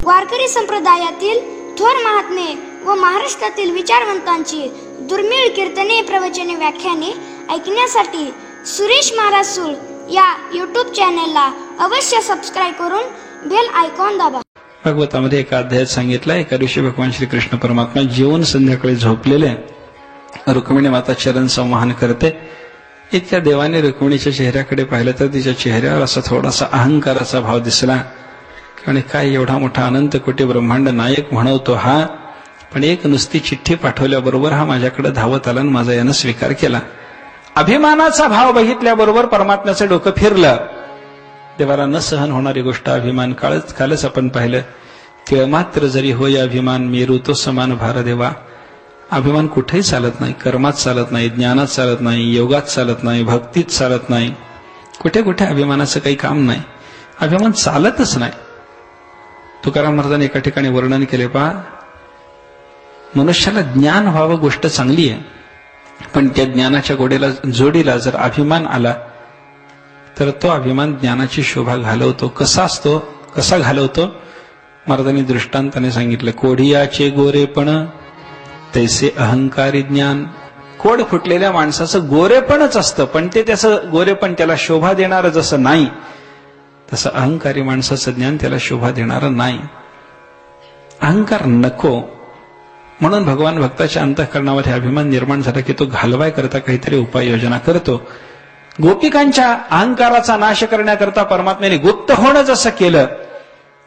वारकरी संप्रदायातील थोर महात्मे व महाराष्ट्रातील विचारवंतांची दुर्मिळ कीर्तने, प्रवचने, व्याख्याने ऐकण्यासाठी सुरेश महाराज सूळ या यूट्यूब चॅनेलला अवश्य सबस्क्राईब करून बेल आयकॉन दाबा. भागवतामध्ये एका अध्यायात सांगितलं, एका दिवशी भगवान श्रीकृष्ण परमात्मा जेवून संध्याकाळी झोपलेले रुक्मिणी माता चरण संवाहन करते. इतक्या देवाने रुक्मिणीच्या चेहऱ्याकडे पाहिलं तर तिच्या चेहऱ्यावर असा थोडासा अहंकाराचा भाव दिसला. आणि काय एवढा मोठा अनंत कोटी ब्रह्मांड नायक म्हणवतो हा, पण एक नुसती चिठ्ठी पाठवल्याबरोबर हा माझ्याकडे धावत आला आणि माझा यानं स्वीकार केला. अभिमानाचा भाव बघितल्याबरोबर परमात्म्याचं डोकं फिरलं. देवाला न सहन होणारी गोष्ट अभिमान. कालच आपण पाहिलं, तिळमात्र जरी होय अभिमान, मेरू तो समान भार देवा. अभिमान कुठेही चालत नाही, कर्मात चालत नाही, ज्ञानात चालत नाही, योगात चालत नाही, भक्तीत चालत नाही. कुठे कुठे अभिमानाचं काही काम नाही, अभिमान चालतच नाही. तुकाराम महाराजांनी एका ठिकाणी वर्णन केले, पहा, मनुष्याला ज्ञान व्हावं गोष्ट चांगली आहे, पण त्या ज्ञानाच्या जोडीला जर अभिमान आला तर तो अभिमान ज्ञानाची शोभा घालवतो. कसा घालवतो? महाराजांनी दृष्टांताने सांगितलं, कोढियाचे गोरेपण तैसे अहंकारी ज्ञान. कोड फुटलेल्या माणसाचं गोरेपणच असतं, पण ते त्याचं गोरेपण त्याला शोभा देणारं जसं नाही, तसं अहंकारी माणसाचं ज्ञान त्याला शोभा देणारं नाही. अहंकार नको म्हणून भगवान भक्ताच्या अंतःकरणामध्ये अभिमान निर्माण झाला की तो घालवाय करता काहीतरी उपाययोजना करतो. गोपिकांच्या अहंकाराचा नाश करण्याकरता परमात्म्याने गुप्त होणं जसं केलं,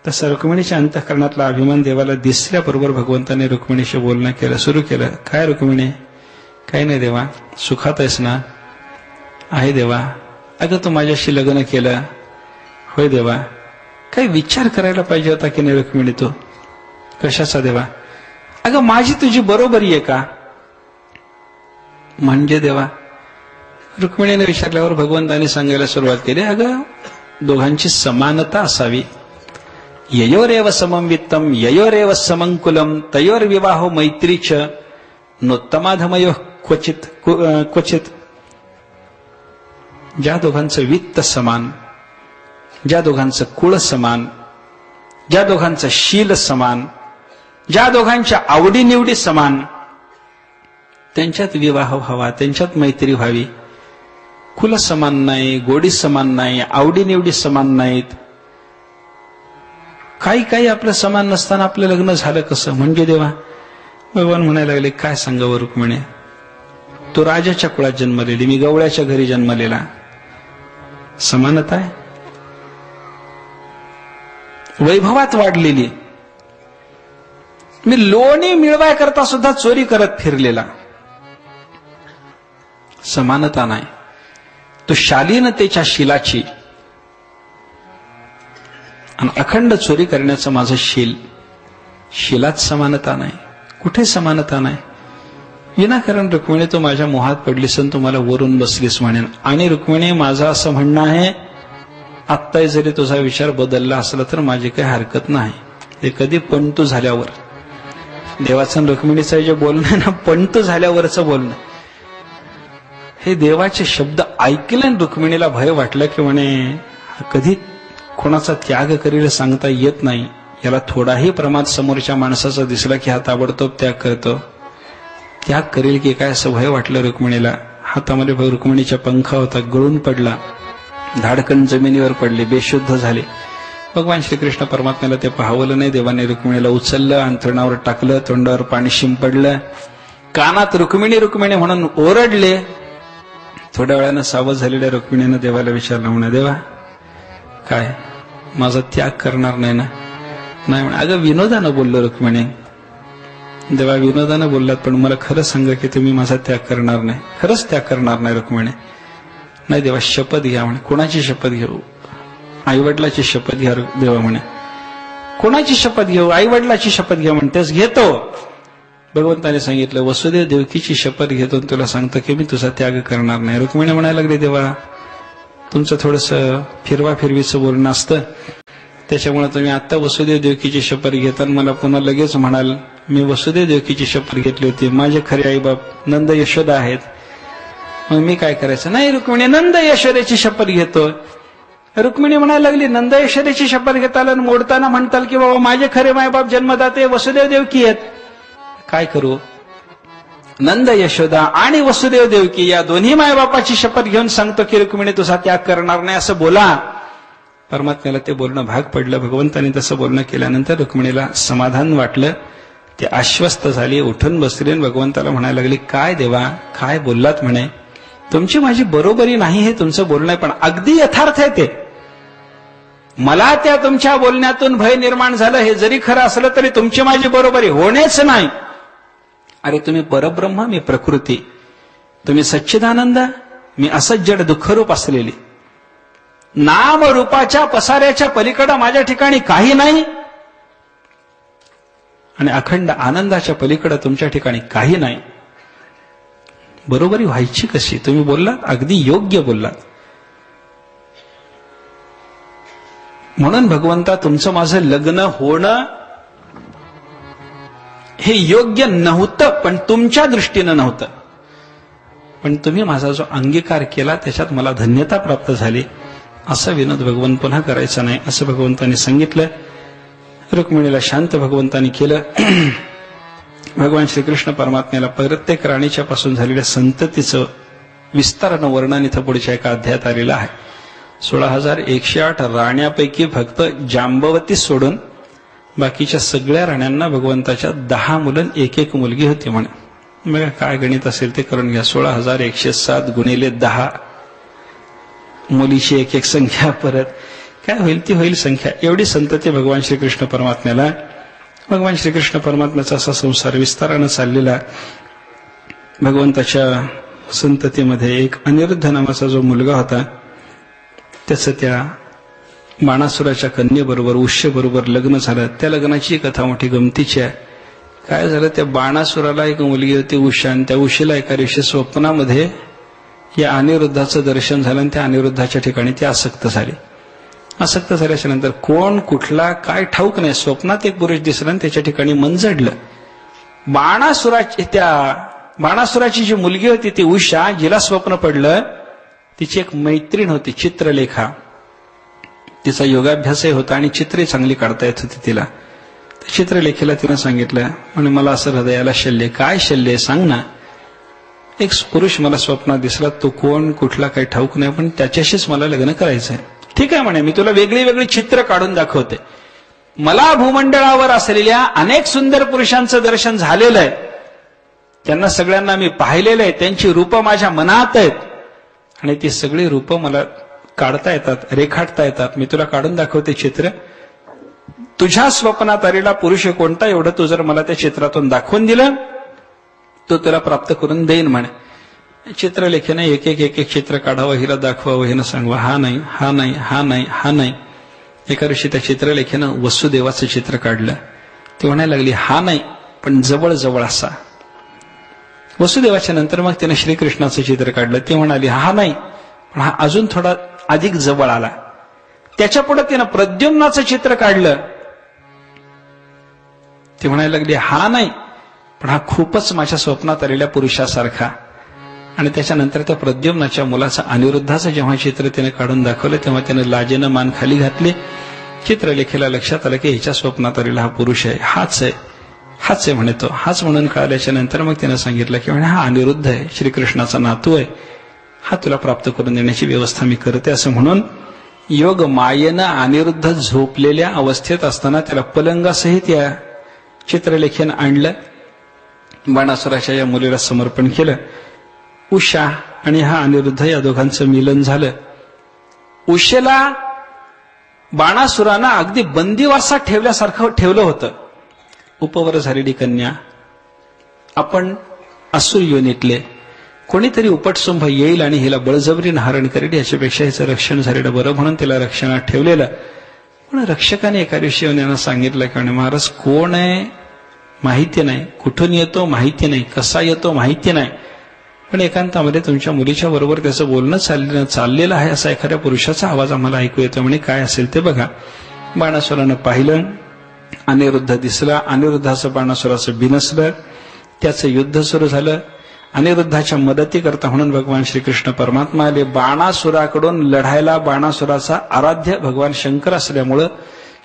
तसं रुक्मिणीच्या अंतःकरणातला अभिमान देवाला दिसल्याबरोबर भगवंताने रुक्मिणीशी बोलणं केलं, सुरू केलं. काय रुक्मिणी? काही नाही देवा, सुखात आहेस ना? आहे देवा. अगं तू माझ्याशी लग्न केलं? होय देवा. काही विचार करायला पाहिजे होता की नाही रुक्मिणी तू? कशाचा देवा? अगं माझी तुझी बरोबरी आहे का? म्हणजे देवा. रुक्मिणीने विचारल्यावर भगवंताने सांगायला सुरुवात केली, अगं दोघांची समानता असावी. ययोरेव समम वित्तम ययोरेव समंकुलम तयोर विवाहो मैत्रीच नोत्तमाधमयो क्वचित. ज्या दोघांचं वित्त समान, ज्या दोघांचं कुळ समान, ज्या दोघांचं शील समान, ज्या दोघांच्या आवडीनिवडी समान, त्यांच्यात विवाह व्हावा, त्यांच्यात मैत्री व्हावी. कुल समान नाही, गोडी समान नाही, आवडीनिवडी समान नाहीत. काही आपलं समान नसताना आपलं लग्न झालं कसं? म्हणजे देवा. भगवान म्हणायला लागले, काय सांगावं रुक्मिणी, तू राजाच्या कुळात जन्मलेली, मी गवळ्याच्या घरी जन्मलेला. समानता आहे? वैभवात वाढलेली, मी लोणी मिळवाय करता सुद्धा चोरी करत फिरलेला. समानता नाही. तो शालीनतेच्या शिलाची आणि अखंड चोरी करण्याचं माझं शिलात समानता नाही. कुठे समानता नाही. विनाकारण रुक्मिणी तू माझ्या मोहात पडलीस आणि तू मला वरून बसलीस म्हणेन. आणि रुक्मिणी, माझं असं म्हणणं आहे, आत्ताही जरी तुझा विचार बदलला असला तर माझी काही हरकत नाही. ते कधी पंतू झाल्यावर, देवाचं रुक्मिणीचं जे बोलणं ना, पंतू झाल्यावरचं बोलणं. हे देवाचे शब्द ऐकले रुक्मिणीला भय वाटलं की म्हणे कधी कोणाचा त्याग करील सांगता येत नाही. याला थोडाही प्रमाद समोरच्या माणसाचा दिसला की हा ताबडतोब त्याग करतो. त्याग करील की काय असं भय वाटलं रुक्मिणीला. हातामध्ये रुक्मिणीच्या पंखा होता, गळून पडला, धाडकन जमिनीवर पडले, बेशुद्ध झाले. भगवान श्रीकृष्ण परमात्म्याला ते पाहवलं नाही. देवाने रुक्मिणीला उचललं, अंथरुणावर टाकलं, तोंडावर पाणी शिंपडलं, कानात रुक्मिणी रुक्मिणी म्हणून ओरडले. थोड्या वेळानं सावध झालेल्या रुक्मिणीनं देवाला विचारलं, म्हणे देवा काय माझा त्याग करणार नाही ना? नाही म्हणे. अगं विनोदानं बोललो रुक्मिणी. देवा विनोदानं बोललात, पण मला खरं सांगा की तुम्ही माझा त्याग करणार नाही? खरंच त्याग करणार नाही रुक्मिणी. नाही देवा, शपथ घ्या म्हणे. कोणाची शपथ घेऊ? आईवडिलाची शपथ घ्या देवा म्हणे. कोणाची शपथ घेऊ? आईवडिलाची शपथ घ्या म्हणतेस, घेतो. भगवंताने सांगितलं, वसुदेव देवकीची शपथ घेतो, तुला सांगतो की मी तुझा त्याग करणार नाही. रुक्मिणी म्हणायला लागली, देवा तुमचं थोडंसं फिरवीचं बोलणं असतं, त्याच्यामुळे तुम्ही आता वसुदेव देवकीची शपथ घेताना मला पुन्हा लगेच म्हणाल मी वसुदेव देवकीची शपथ घेतली होती, माझे खरे आईबाप नंद यशोदा आहेत, मग मी काय करायचं? नाही रुक्मिणी, नंद यशोदेची शपथ घेतो. रुक्मिणी म्हणायला लागली, नंद यशोदेची शपथ घेताल आणि मोडताना म्हणताल की बाबा माझे खरे मायबाप जन्मदाते वसुदेव देवकी आहेत. काय करू? नंद यशोदा आणि वसुदेव देवकी या दोन्ही मायबापाची शपथ घेऊन सांगतो की रुक्मिणी तुझा त्याग करणार नाही असं बोला. परमात्म्याला ते बोलणं भाग पडलं. भगवंतानी तसं बोलणं केल्यानंतर रुक्मिणीला समाधान वाटलं. ते आश्वस्त झाली, उठून बसली आणि भगवंताला म्हणायला लागली, काय देवा काय बोललात म्हणे, तुमची माझी बरोबरी नाही हे तुमचं बोलणं आहे, पण अगदी यथार्थ आहे ते. मला त्या तुमच्या बोलण्यातून भय निर्माण झालं, हे जरी खरं असलं तरी तुमची माझी बरोबरी होणेच नाही. अरे तुम्ही परब्रह्म, मी प्रकृती, तुम्ही सच्चिदानंद, मी असंच जड दुःखरूप असलेली, नाम रूपाच्या पसाऱ्याच्या पलीकडे माझ्या ठिकाणी काही नाही आणि अखंड आनंदाच्या पलीकडे तुमच्या ठिकाणी काही नाही. बरोबरी व्हायची कशी? तुम्ही बोललात, अगदी योग्य बोललात. म्हणून भगवंता तुमचं माझं लग्न होणं हे योग्य नव्हतं, पण तुमच्या दृष्टीनं नव्हतं. पण तुम्ही माझा जो अंगीकार केला त्याच्यात मला धन्यता प्राप्त झाली. असं विनोद भगवंत पुन्हा करायचा नाही असं भगवंतांनी सांगितलं. रुक्मिणीला शांत भगवंतांनी केलं. भगवान श्रीकृष्ण परमात्म्याला प्रत्येक राणीच्या पासून झालेल्या संततीचं विस्तारानं वर्णन इथं पुढच्या एका अध्यायात आलेलं आहे. 16,108 राण्यांपैकी फक्त जांबवती सोडून बाकीच्या सगळ्या राण्यांना भगवंताच्या 10 मुलं, एक एक मुलगी होती म्हणे. मग काय गणित असेल ते करून घ्या. 16,107 गुणिले 10, मुलीची एक एक संख्या, परत काय होईल ती होईल संख्या. एवढी संतती भगवान श्रीकृष्ण परमात्म्याला. भगवान श्रीकृष्ण परमात्म्याचा असा संसार विस्तारानं चाललेला. भगवंताच्या संततीमध्ये एक अनिरुद्ध नावाचा जो मुलगा होता, त्याचं त्या बाणासुराच्या कन्येबरोबर उष्यबरोबर लग्न झालं. त्या लग्नाची कथा मोठी गमतीची आहे. काय झालं, त्या बाणासुराला एक मुलगी होती उषा, आणि त्या उषेला एका दिवशी स्वप्नामध्ये या अनिरुद्धाचं दर्शन झालं आणि त्या अनिरुद्धाच्या ठिकाणी ती आसक्त झाली. आसक्त झाल्याच्या नंतर कोण कुठला काय ठाऊक नाही, स्वप्नात एक पुरुष दिसला आणि त्याच्या ठिकाणी मन जडलं. बाणासुराची जी मुलगी होती ती उषा, जिला स्वप्न पडलं, तिची एक मैत्रीण होती चित्रलेखा. तिचा योगाभ्यासही होता आणि चित्रे चांगली काढता येत होती तिला. चित्रलेखेला तिनं सांगितलं, म्हणे मला असं हृदयाला शल्य. काय शल्य सांग ना. एक पुरुष मला स्वप्नात दिसला, तो कोण कुठला काही ठाऊक नाही, पण त्याच्याशीच मला लग्न करायचंय. ठीक आहे म्हणे, मी तुला वेगळी वेगळी चित्र काढून दाखवते. मला भूमंडळावर असलेल्या अनेक सुंदर पुरुषांचं दर्शन झालेलं आहे, त्यांना सगळ्यांना मी पाहिलेलं आहे, त्यांची रूपं माझ्या मनात आहेत आणि ती सगळी रूपं मला काढता येतात, रेखाटता येतात. मी तुला काढून दाखवते चित्र. तुझ्या स्वप्नात आलेला पुरुष कोणता एवढं तू जर मला त्या चित्रातून दाखवून दिलं तो तुला प्राप्त करून देईन म्हणे. चित्रलेखेने एक एक चित्र काढावं, हिला दाखवावं, हिनं सांगवा, हा नाही, हा नाही, हा नाही, हा नाही. एका दिवशी त्या चित्रलेखेनं वसुदेवाचं चित्र काढलं. ती म्हणायला लागली, हा नाही पण जवळ जवळ असा. वसुदेवाच्या नंतर मग तिने श्रीकृष्णाचं चित्र काढलं. ती म्हणाली, हा नाही पण हा अजून थोडा अधिक जवळ आला. त्याच्या पुढे तिनं प्रद्युम्नाचं चित्र काढलं. ती म्हणायला लागली, हा नाही पण हा खूपच माझ्या स्वप्नात आलेल्या पुरुषासारखा. आणि त्याच्यानंतर त्या प्रद्युम्नाच्या मुलाचं अनिरुद्धाचं जेव्हा चित्र तिने काढून दाखवलं तेव्हा त्यानं लाजेनं मान खाली घातली. चित्रलेखेला लक्षात आलं की हिच्या स्वप्नात आलेला हा पुरुष आहे, हाच आहे, हाच आहे म्हणे तो. हाच म्हणून कळल्याच्या नंतर मग त्यानं सांगितलं की म्हणे हा अनिरुद्ध आहे, श्रीकृष्णाचा नातू आहे, हा तुला प्राप्त करून देण्याची व्यवस्था मी करते. असं म्हणून योग मायेनं अनिरुद्ध झोपलेल्या अवस्थेत असताना त्याला पलंगासहित या चित्रलेखेनं आणलं. बाणासुराच्या या मुलीला समर्पण केलं. उषा आणि हा अनिरुद्ध या दोघांचं मिलन झालं. उषेला बाणासुरानं अगदी बंदिवासात ठेवल्यासारखं ठेवलं होतं. उपवर झालेली कन्या, आपण असुर योनीतले, कोणीतरी उपटसुंभ येईल आणि हिला बळजबरीनं हरण करेल, याच्यापेक्षा हिचं रक्षण झालेलं बरं म्हणून तिला रक्षणात ठेवलेलं. पण रक्षकाने एका दिवशी यांना सांगितलं की महाराज कोण आहे माहिती नाही, कुठून येतो माहिती नाही, कसा येतो माहिती नाही, पण एकांतामध्ये तुमच्या मुलीच्या बरोबर त्याचं बोलणं चाललेलं आहे असा एखाद्या पुरुषाचा आवाज आम्हाला ऐकू येतो, म्हणे काय असेल ते बघा. बाणासुरानं पाहिलं, अनिरुद्ध दिसला. अनिरुद्धाचं बाणासुराचं बिनसलं, त्याचं युद्ध सुरू झालं. अनिरुद्धाच्या मदतीकरता म्हणून भगवान श्रीकृष्ण परमात्मा आले. बाणासुराकडून लढायला बाणासुराचा आराध्य भगवान शंकर असल्यामुळं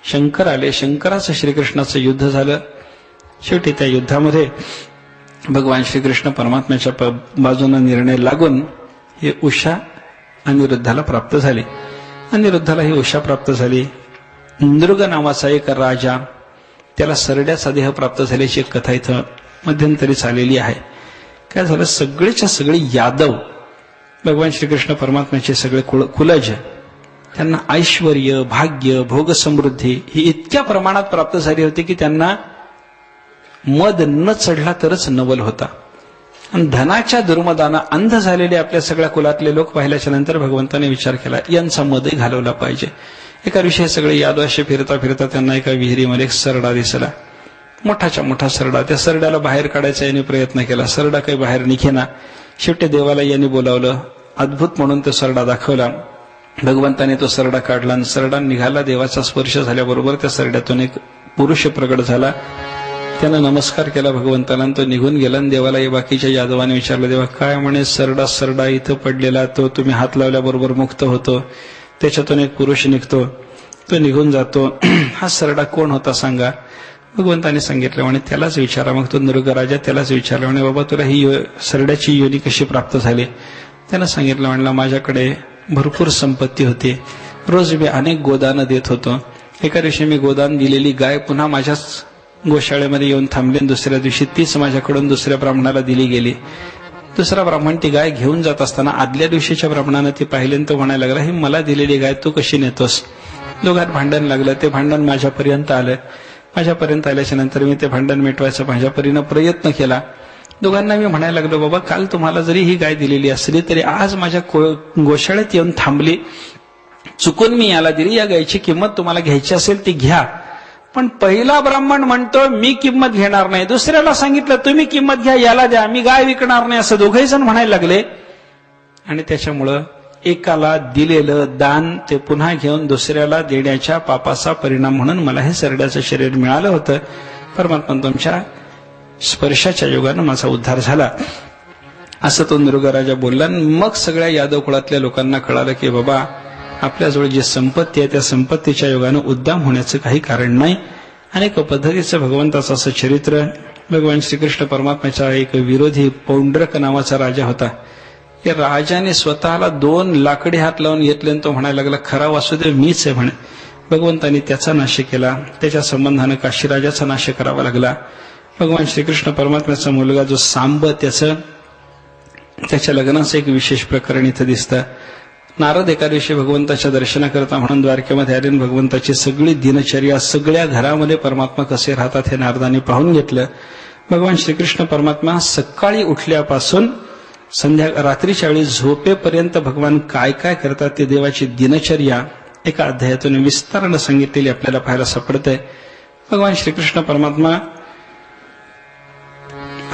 शंकर आले. शंकराचं श्रीकृष्णाचं युद्ध झालं. शेवटी त्या युद्धामध्ये भगवान श्रीकृष्ण परमात्म्याच्या बाजूने निर्णय लागून हे उषा अनिरुद्धाला प्राप्त झाली. अनिरुद्धाला ही उषा प्राप्त झाली. नृग नावाचा एक राजा, त्याला सरड्याचा देह प्राप्त झाल्याची एक कथा इथं मध्यंतरी चाललेली आहे. काय झालं, सगळेच्या सगळे यादव भगवान श्रीकृष्ण परमात्म्याचे सगळे कुलज, त्यांना ऐश्वर्य, भाग्य, भोग समृद्धी ही इतक्या प्रमाणात प्राप्त झाली होती की त्यांना मद न चढला तरच नवल होता. आणि धनाच्या दुर्मदानं अंध झालेले आपल्या सगळ्या कुलातले लोक पाहिल्याच्या नंतर भगवंताने विचार केला यांचा मदही घालवला पाहिजे. एका दिवशी हे सगळे यादव असे फिरता फिरता त्यांना एका विहिरीमध्ये एक सरडा दिसला. मोठाच्या मोठा सरडा. त्या सरड्याला बाहेर काढायचा यांनी प्रयत्न केला. सरडा काही बाहेर निघेना. शेवटी देवाला यांनी बोलावलं. अद्भुत म्हणून तो सरडा दाखवला. भगवंताने तो सरडा काढला आणि सरडा निघाला. देवाचा स्पर्श झाल्याबरोबर त्या सरड्यातून एक पुरुष प्रगट झाला. त्यानं नमस्कार केला भगवंताला आणि तो निघून गेला. आणि देवाला या बाकीच्या यादवाने विचारलं, देवा काय म्हणे, सरडा इथं पडलेला, तो तुम्ही हात लावल्याबरोबर मुक्त होतो, त्याच्यातून एक पुरुष निघतो, तो निघून जातो, हा सरडा कोण होता सांगा. भगवंताने सांगितलं म्हणे त्यालाच विचारा. मग तो नृग राजा त्यालाच विचारला म्हणे बाबा तुला ही सरड्याची योनी कशी प्राप्त झाली. त्यानं सांगितलं म्हणला माझ्याकडे भरपूर संपत्ती होती. रोज मी अनेक गोदानं देत होतो. एका दिवशी मी गोदान दिलेली गाय पुन्हा माझ्याच गोशाळेमध्ये येऊन थांबली. दुसऱ्या दिवशी तीच माझ्याकडून दुसऱ्या ब्राह्मणाला दिली गेली. दुसरा ब्राह्मण ती गाय घेऊन जात असताना आदल्या दिवशीच्या ब्राह्मणानं ती पाहिली. तो म्हणायला लागला ही मला दिलेली गाय तू कशी नेतोस. दोघात भांडण लागलं. ते भांडण माझ्यापर्यंत आलं. माझ्यापर्यंत आल्याच्या नंतर मी ते भांडण मिटवायचा माझ्या परीनं प्रयत्न केला. दोघांना मी म्हणायला लागलो बाबा काल तुम्हाला जरी ही गाय दिलेली असली तरी आज माझ्या गोशाळेत येऊन थांबली, चुकून मी याला दिली. या गायची किंमत तुम्हाला घ्यायची असेल ती घ्या. पण पहिला ब्राह्मण म्हणतो मी किंमत घेणार नाही. दुसऱ्याला सांगितलं तुम्ही किंमत घ्या, याला द्या, मी गाय विकणार नाही, असं दोघेही जण म्हणायला लागले. आणि त्याच्यामुळं एकाला दिलेलं दान ते पुन्हा घेऊन दुसऱ्याला देण्याच्या पापाचा परिणाम म्हणून मला हे सरड्याचं शरीर मिळालं होतं. परमात्मा तुमच्या स्पर्शाच्या योगानं माझा उद्धार झाला, असं तो नृगराजा बोलला. मग सगळ्या यादव कुळातल्या लोकांना कळालं की बाबा आपल्याजवळ जी संपत्ती आहे त्या संपत्तीच्या योगानं उद्दाम होण्याचं काही कारण नाही. अनेक पद्धतीचं भगवंताचं असं चरित्र. भगवान श्रीकृष्ण परमात्म्याचा एक विरोधी पौंड्रक नावाचा राजा होता. या राजाने स्वतःला 2 लाकडे हात लावून घेतले आणि तो म्हणायला लागला खरा वासुदेव मीच आहे म्हणे. भगवंतानी त्याचा नाश केला. त्याच्या संबंधानं काशीराजाचा नाश करावा लागला. भगवान श्रीकृष्ण परमात्म्याचा मुलगा जो सांब त्याच्या लग्नाचं एक विशेष प्रकरण इथं दिसतं. नारद एका दिवशी भगवंताच्या दर्शनाकरता म्हणून द्वारकेमध्ये आले. भगवंताची सगळी दिनचर्या सगळ्या घरामध्ये परमात्मा कसे राहतात हे नारदांनी पाहून घेतलं. भगवान श्रीकृष्ण परमात्मा सकाळी उठल्यापासून रात्रीच्या वेळी झोपेपर्यंत भगवान काय काय करतात ते देवाची दिनचर्या एका अध्यायातून विस्तारानं सांगितलेली आपल्याला पाहायला सापडतंय. भगवान श्रीकृष्ण परमात्मा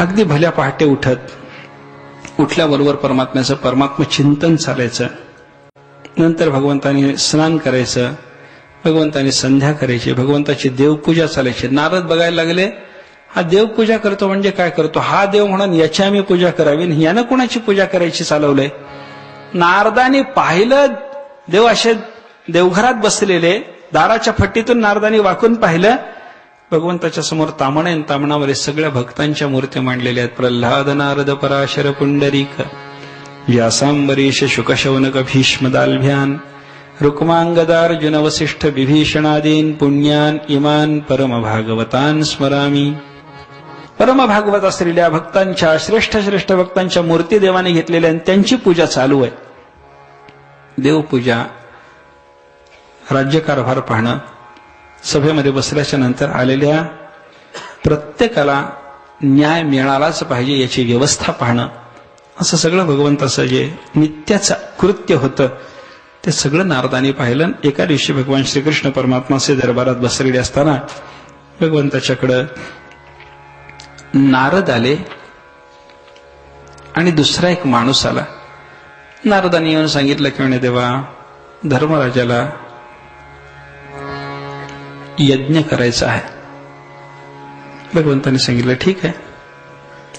अगदी भल्या पहाटे उठल्याबरोबर परमात्म्याचं परमात्मा चिंतन चालायचं. नंतर भगवंताने स्नान करायचं, भगवंताने संध्या करायची, भगवंताची देवपूजा चालायची. नारद बघायला लागले हा देवपूजा करतो म्हणजे काय करतो, हा देव म्हणून याची आम्ही पूजा करावी, यानं कोणाची पूजा करायची चालवलंय. नारदाने पाहिलं देव असे देवघरात बसलेले, दाराच्या फट्टीतून नारदाने वाकून पाहिलं. भगवंताच्या समोर तामण आहे. तामणावर सगळ्या भक्तांच्या मूर्ती मांडलेल्या आहेत. प्रल्हाद, नारद, पराशर, पुंडरीक, व्यासांबरीश, शुकशौनक, भीष्म, दाल्भ्यान, रुक्मांगदार्जुन, वसिष्ठ, विभीषणादीन पुण्यान इमान परम भागवतान स्मरामी. परम भागवत असलेल्या भक्तांच्या श्रेष्ठ श्रेष्ठ भक्तांच्या मूर्ती देवाने घेतलेल्या आणि त्यांची पूजा चालू आहे. देवपूजा, राज्यकारभार पाहणं, सभेमध्ये बसल्याच्या नंतर आलेल्या प्रत्येकाला न्याय मिळालाच पाहिजे याची व्यवस्था पाहणं, असं सगळं भगवंताचं जे नित्याचं कृत्य होतं ते सगळं नारदाने पाहिलं. एका दिवशी भगवान श्रीकृष्ण परमात्माचे दरबारात बसलेले असताना भगवंताच्याकडं नारद आले आणि दुसरा एक माणूस आला. नारदाने येऊन सांगितलं की म्हणे देवा धर्मराजाला यज्ञ करायचा आहे. भगवंताने सांगितलं ठीक आहे.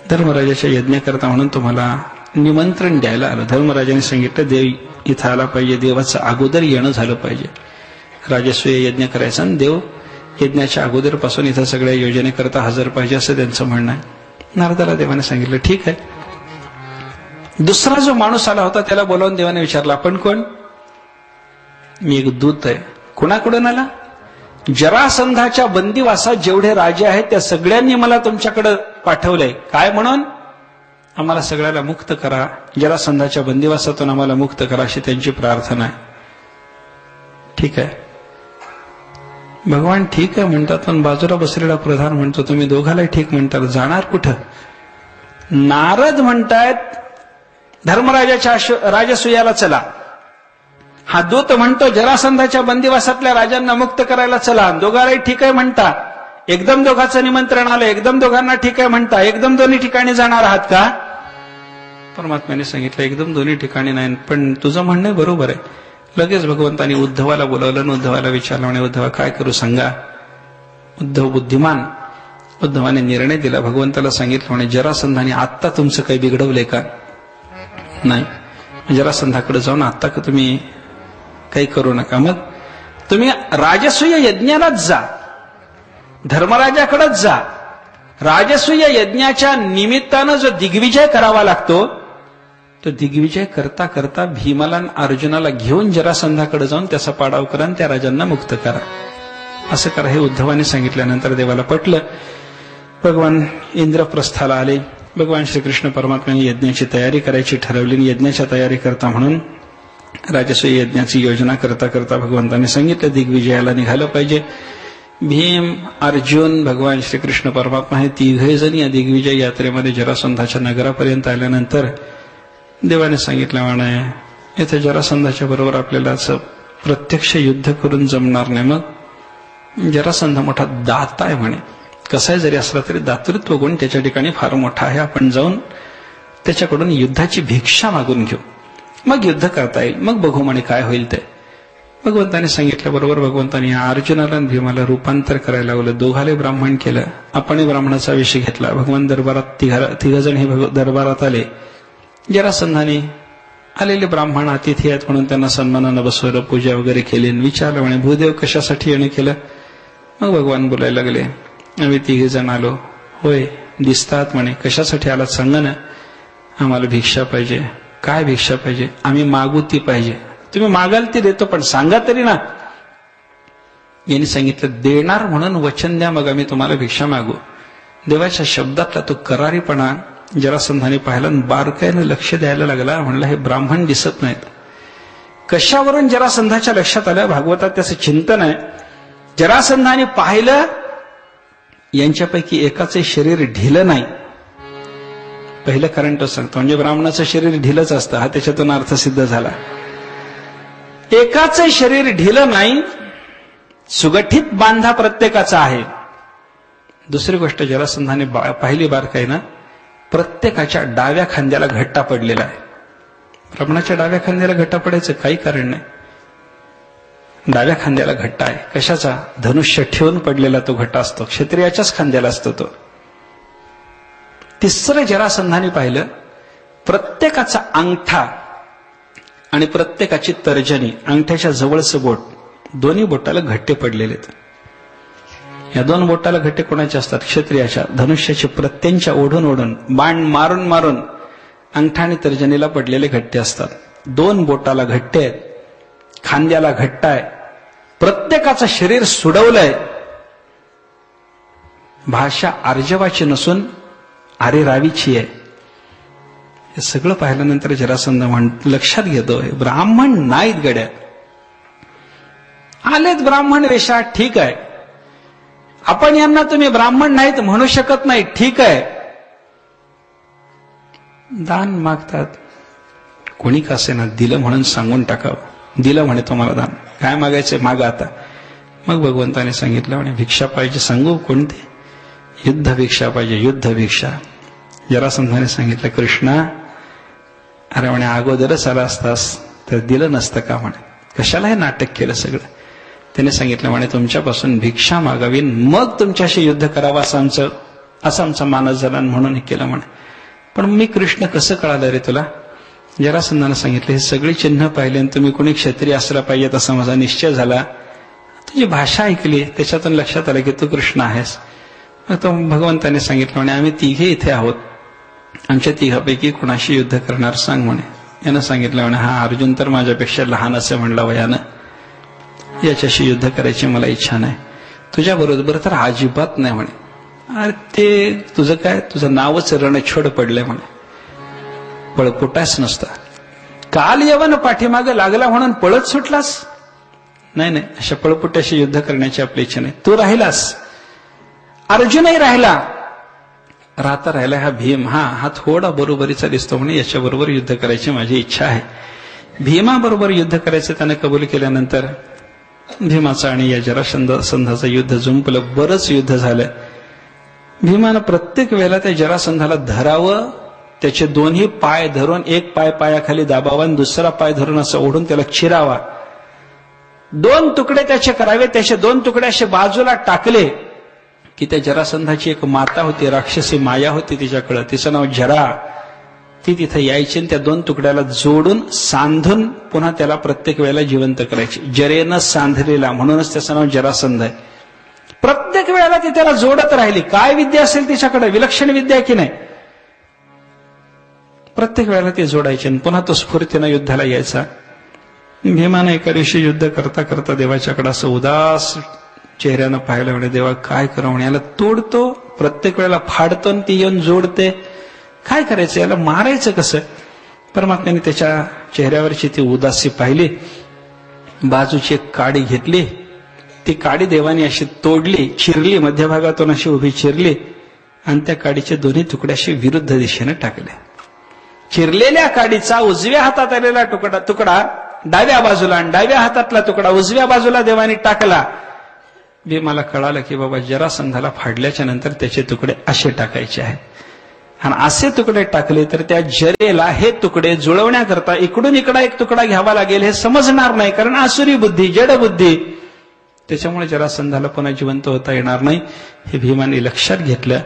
धर्मराजाच्या यज्ञ करता म्हणून तुम्हाला निमंत्रण द्यायला आलं. धर्मराजाने सांगितलं देव इथं आला पाहिजे, देवाचं अगोदर येणं झालं पाहिजे. राजसूय यज्ञ करायचा आणि देव यज्ञाच्या अगोदरपासून इथं सगळ्या योजनेकरता हजर पाहिजे असं त्यांचं म्हणणं आहे. नारदाला देवाने सांगितलं ठीक आहे. दुसरा जो माणूस आला होता त्याला बोलावून देवाने विचारलं आपण कोण? मी एक दूत आहे. कुणाकडून आला? जरासंधाच्या बंदिवासात जेवढे राजे आहेत त्या सगळ्यांनी मला तुमच्याकडे पाठवलंय. काय म्हणून? आम्हाला सगळ्याला मुक्त करा, जरासंधाच्या बंदिवासातून आम्हाला मुक्त करा अशी त्यांची प्रार्थना आहे. ठीक आहे. भगवान ठीक आहे म्हणतात, पण बाजूला बसलेला प्रधान म्हणतो तुम्ही दोघालाही ठीक म्हणतात, जाणार कुठं? नारद म्हणतायत धर्मराजाच्या राजसूयाला चला. हा दूत म्हणतो जरासंधाच्या बंदिवासातल्या राजांना मुक्त करायला चला. दोघालाही ठीक आहे म्हणता. एकदम दोघांचं निमंत्रण आलं, एकदम दोघांना ठीक आहे म्हणता. एकदम दोन्ही ठिकाणी जाणार आहात का? परमात्म्याने सांगितलं एकदम दोन्ही ठिकाणी नाही, पण तुझं म्हणणं बरोबर आहे. लगेच भगवंतानी उद्धवाला बोलावलं आणि उद्धवाला विचारलं म्हणे उद्धवा काय करू सांगा. उद्धव बुद्धिमान. उद्धवाने निर्णय दिला. भगवंताला सांगितलं म्हणे जरासंधाने आत्ता तुमचं काही बिघडवलंय का? नाही. जरासंधाकडे जाऊन आत्ता का तुम्ही काही करू नका. मग तुम्ही राजसूय यज्ञालाच जा, धर्मराजाकडेच जा. राजसूय यज्ञाच्या निमित्तानं जो दिग्विजय करावा लागतो तो दिग्विजय करता करता भीमाला आणि अर्जुनाला घेऊन जरासंधाकडे जाऊन त्याचा पाडाव करा आणि त्या राजांना मुक्त करा. असं करा हे उद्धवाने सांगितल्यानंतर देवाला पटलं. भगवान इंद्रप्रस्थाला आले. भगवान श्रीकृष्ण परमात्म्याने यज्ञाची तयारी करायची ठरवली. यज्ञाच्या तयारी करता म्हणून राजसूय यज्ञाची योजना करता करता भगवंताने सांगितलं दिग्विजयाला निघालं पाहिजे. भीम, अर्जुन, भगवान श्रीकृष्ण परमात्मा हे तिघे जण या दिग्विजय यात्रेमध्ये जरासंधाच्या नगरापर्यंत आल्यानंतर देवाने सांगितलं म्हणे इथे जरासंधाच्या बरोबर आपल्याला असं प्रत्यक्ष युद्ध करून जमणार नाही. मग जरासंध मोठा दाता आहे म्हणे. कसाही जरी असला तरी दातृत्व गुण त्याच्या ठिकाणी फार मोठा आहे. आपण जाऊन त्याच्याकडून युद्धाची भिक्षा मागून घेऊ, मग युद्ध करता येईल. मग बघू म्हणे काय होईल ते. भगवंताने सांगितल्याबरोबर भगवंताने अर्जुनाला आणि भीमाला रूपांतर करायला लावलं. दोघाले ब्राह्मण केलं. आपणही ब्राह्मणाचा विषय घेतला. भगवान दरबारात तिघजण हे दरबारात आले. जरासंधाने आलेले ब्राह्मण अतिथी आहेत म्हणून त्यांना सन्मानानं बसवलं, पूजा वगैरे केली. विचारलं म्हणे भूदेव कशासाठी येणं केलं? मग भगवान बोलायला लागले आम्ही तिघे जण आलो. होय दिसतात म्हणे. कशासाठी आलात सांगा ना. आम्हाला भिक्षा पाहिजे. काय भिक्षा पाहिजे? आम्ही मागू ती पाहिजे. तुम्ही मागाल ती देतो, पण सांगा तरी ना. यांनी सांगितलं देणार म्हणून वचन द्या, मग आम्ही तुम्हाला भिक्षा मागू. देवाच्या शब्दातला तो करारीपणा जरासंधाने पाहिला. बारकाईनं लक्ष द्यायला लागला. म्हणला हे ब्राह्मण दिसत नाहीत. कशावरून जरासंधाच्या लक्षात आलं? भागवतात त्याचं चिंतन आहे. जरासंधाने पाहिलं यांच्यापैकी एकाचे शरीर ढिलं नाही. पहिलं कारण तो सांगतो, म्हणजे ब्राह्मणाचं शरीर ढिलंच असतं, हा त्याच्यातून अर्थ सिद्ध झाला. एकाचे शरीर ढिलं नाही, सुगठित बांधा प्रत्येकाचा आहे. दुसरी गोष्ट जरासंधाने पाहिली बारकाईनं, प्रत्येकाच्या डाव्या खांद्याला घट्टा पडलेला आहे. ब्राह्मणाच्या डाव्या खांद्याला घट्टा पडायचं काही कारण नाही. डाव्या खांद्याला घट्टा आहे. कशाचा? धनुष्य ठेवून पडलेला तो घट्टा असतो. क्षत्रियाच्याच खांद्याला असतो तो. तिसरं जरासंधाने पाहिलं, प्रत्येकाचा अंगठा आणि प्रत्येकाची तर्जनी, अंगठ्याच्या जवळचं बोट, दोन्ही बोटाला घट्टे पडलेले आहेत. या दोन बोटाला घट्टे कोणाचे असतात? क्षत्रियाच्या. धनुष्याचे प्रत्यंच्या ओढून ओढून, बाण मारून मारून अंगठा आणि तर्जनीला पडलेले घट्टे असतात. दोन बोटाला घट्टे आहेत, खांद्याला घट्टा आहे, प्रत्येकाचं शरीर सुडवलंय. भाषा आर्जवाची नसून आरेरावीची आहे. हे सगळं पाहिल्यानंतर जरासंध लक्षात घेतोय ब्राह्मण नाहीत गड्या. आलेत ब्राह्मण वेशात, ठीक आहे. आपण यांना तुम्ही ब्राह्मण नाहीत म्हणू शकत नाही, ठीक आहे. दान मागतात, कोणी का असेना दिलं म्हणून सांगून टाकावं. दिलं म्हणे तुम्हाला दान, काय मागायचंय मागा आता. मग भगवंताने सांगितलं म्हणे भिक्षा पाहिजे. सांगू कोणती? युद्ध भिक्षा पाहिजे, युद्ध भिक्षा. जरासंधाने सांगितलं कृष्णा, अरे म्हणे अगोदरच आला असतास तर दिलं नसतं का म्हणे. कशाला हे नाटक केलं सगळं? त्याने सांगितलं म्हणे तुमच्यापासून भिक्षा मागावी, मग तुमच्याशी युद्ध करावं असं आमचं असा आमचा मानस झाला म्हणून हे केलं म्हणे. पण मी कृष्ण कसं कळालं रे तुला? जरासंधानं सांगितलं, हे सगळी चिन्ह पाहिले आणि तुम्ही कोणी क्षत्रिय असला पाहिजेत असा माझा निश्चय झाला. तुझी भाषा ऐकली, त्याच्यातून लक्षात आलं की तू कृष्ण आहेस. मग तो भगवंताने सांगितलं म्हणे, आम्ही तिघे इथे आहोत, आमच्या तिघापैकी कुणाशी युद्ध करणार सांग म्हणे. यानं सांगितलं म्हणे, हा अर्जुन तर माझ्यापेक्षा लहान असे म्हणला वयानं, याच्याशी युद्ध करायची मला इच्छा नाही. तुझ्या बरोबर तर अजिबात नाही म्हणे. अरे ते तुझं काय, तुझं नावच रणछोड पडलंय म्हणे, पळपुटाच नसता. काल यवन पाठीमागे लागला म्हणून पळत सुटलास? नाही नाही, अशा पळपुट्याशी युद्ध करण्याची आपली इच्छा नाही. तू राहिलास, अर्जुनही राहिला, राहिला हा भीम, हा थोडा बरोबरीचा दिसतो म्हणे, याच्याबरोबर युद्ध करायची माझी इच्छा आहे. भीमाबरोबर युद्ध करायचं त्यानं कबूल केल्यानंतर भीमाचं आणि या जरासंधाचं युद्ध जुंपलं. बरंच युद्ध झालं. भीमानं प्रत्येक वेळेला त्या जरासंधाला धरावं, त्याचे दोन्ही पाय धरून, एक पाय पायाखाली दाबावा आणि दुसरा पाय धरून असं ओढून त्याला चिरावा. 2 तुकडे त्याचे करावे. त्याचे 2 तुकडे असे बाजूला टाकले की त्या जरासंधाची एक माता होती, राक्षसी माया होती तिच्याकडं, तिचं नाव जरा. ती तिथं यायची आणि त्या 2 तुकड्याला जोडून सांधून पुन्हा त्याला प्रत्येक वेळेला जिवंत करायची. जरेनं सांधलेला, म्हणूनच त्याचं नाव जरासंध आहे. प्रत्येक वेळेला ती त्याला जोडत राहिली. काय विद्या असेल तिच्याकडे, विलक्षण विद्या की नाही, प्रत्येक वेळेला ती जोडायची आणि पुन्हा तो स्फूर्तीनं युद्धाला यायचा. भीमानं एका दिवशी युद्ध करता करता देवाच्याकडे असं उदास चेहऱ्यानं पाहिलं. म्हणे, देवा काय करू म्हणे, याला तोडतो, प्रत्येक वेळेला फाडतो आणि ती येऊन जोडते, काय करायचं, याला मारायचं कसं? परमात्म्याने त्याच्या चेहऱ्यावरची ती उदासी पाहिली. बाजूची एक काडी घेतली, ती काडी देवाने अशी तोडली, चिरली, मध्यभागातून अशी उभी चिरली आणि त्या काडीचे दोन्ही तुकडे असे विरुद्ध दिशेने टाकले. चिरलेल्या काडीचा उजव्या हातात आलेला तुकडा डाव्या बाजूला आणि डाव्या हातातला तुकडा उजव्या बाजूला देवाने टाकला. भीमाला कळालं की बाबा जरासंधाला फाडल्याच्या नंतर त्याचे तुकडे असे टाकायचे आहेत. आणि असे तुकडे टाकले तर त्या जरेला हे तुकडे जुळवण्याकरता इकडून इकडा एक तुकडा घ्यावा लागेल, हे समजणार नाही, कारण आसुरी बुद्धी, जड बुद्धी. त्याच्यामुळे जरासंधाला पुन्हा जिवंत होता येणार नाही, हे भीमाने लक्षात घेतलं.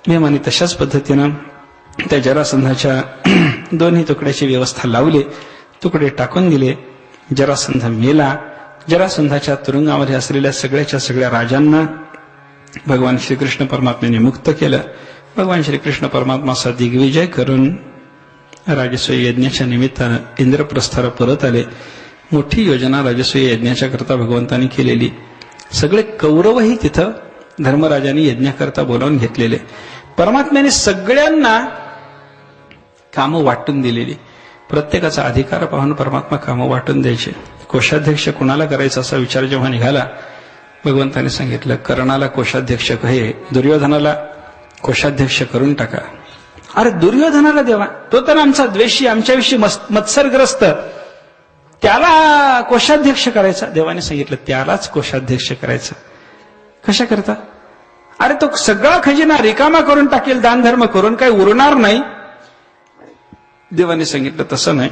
भीमाने तशाच पद्धतीनं त्या जरासंधाच्या दोन्ही तुकड्याची व्यवस्था लावली, तुकडे टाकून दिले. जरासंध मेला. जरासंधाच्या तुरुंगामध्ये असलेल्या सगळ्याच्या सगळ्या राजांना भगवान श्रीकृष्ण परमात्म्याने मुक्त केलं. भगवान श्रीकृष्ण परमात्माचा दिग्विजय करून राजसूय यज्ञाच्या निमित्तानं इंद्रप्रस्थाला परत आले. मोठी योजना राजसूय यज्ञाच्या करता भगवंतांनी केलेली. सगळे कौरवही तिथं धर्मराजांनी यज्ञाकरता बोलावून घेतलेले. परमात्म्याने सगळ्यांना कामं वाटून दिलेली. प्रत्येकाचा अधिकार पाहून परमात्मा कामं वाटून द्यायचे. कोषाध्यक्ष कुणाला करायचा असा विचार जेव्हा निघाला, भगवंताने सांगितलं, कर्णाला कोषाध्यक्ष हे, दुर्योधनाला कोषाध्यक्ष करून टाका. अरे दुर्योधनाला देवा, तो तर आमचा द्वेषी, आमच्याविषयी मत्सरग्रस्त, त्याला कोषाध्यक्ष करायचा. देवाने सांगितलं त्यालाच कोषाध्यक्ष करायचं. कशा करता? अरे तो सगळा खजिना रिकामा करून टाकेल, दानधर्म करून, काही उरणार नाही. देवाने सांगितलं तसं नाही,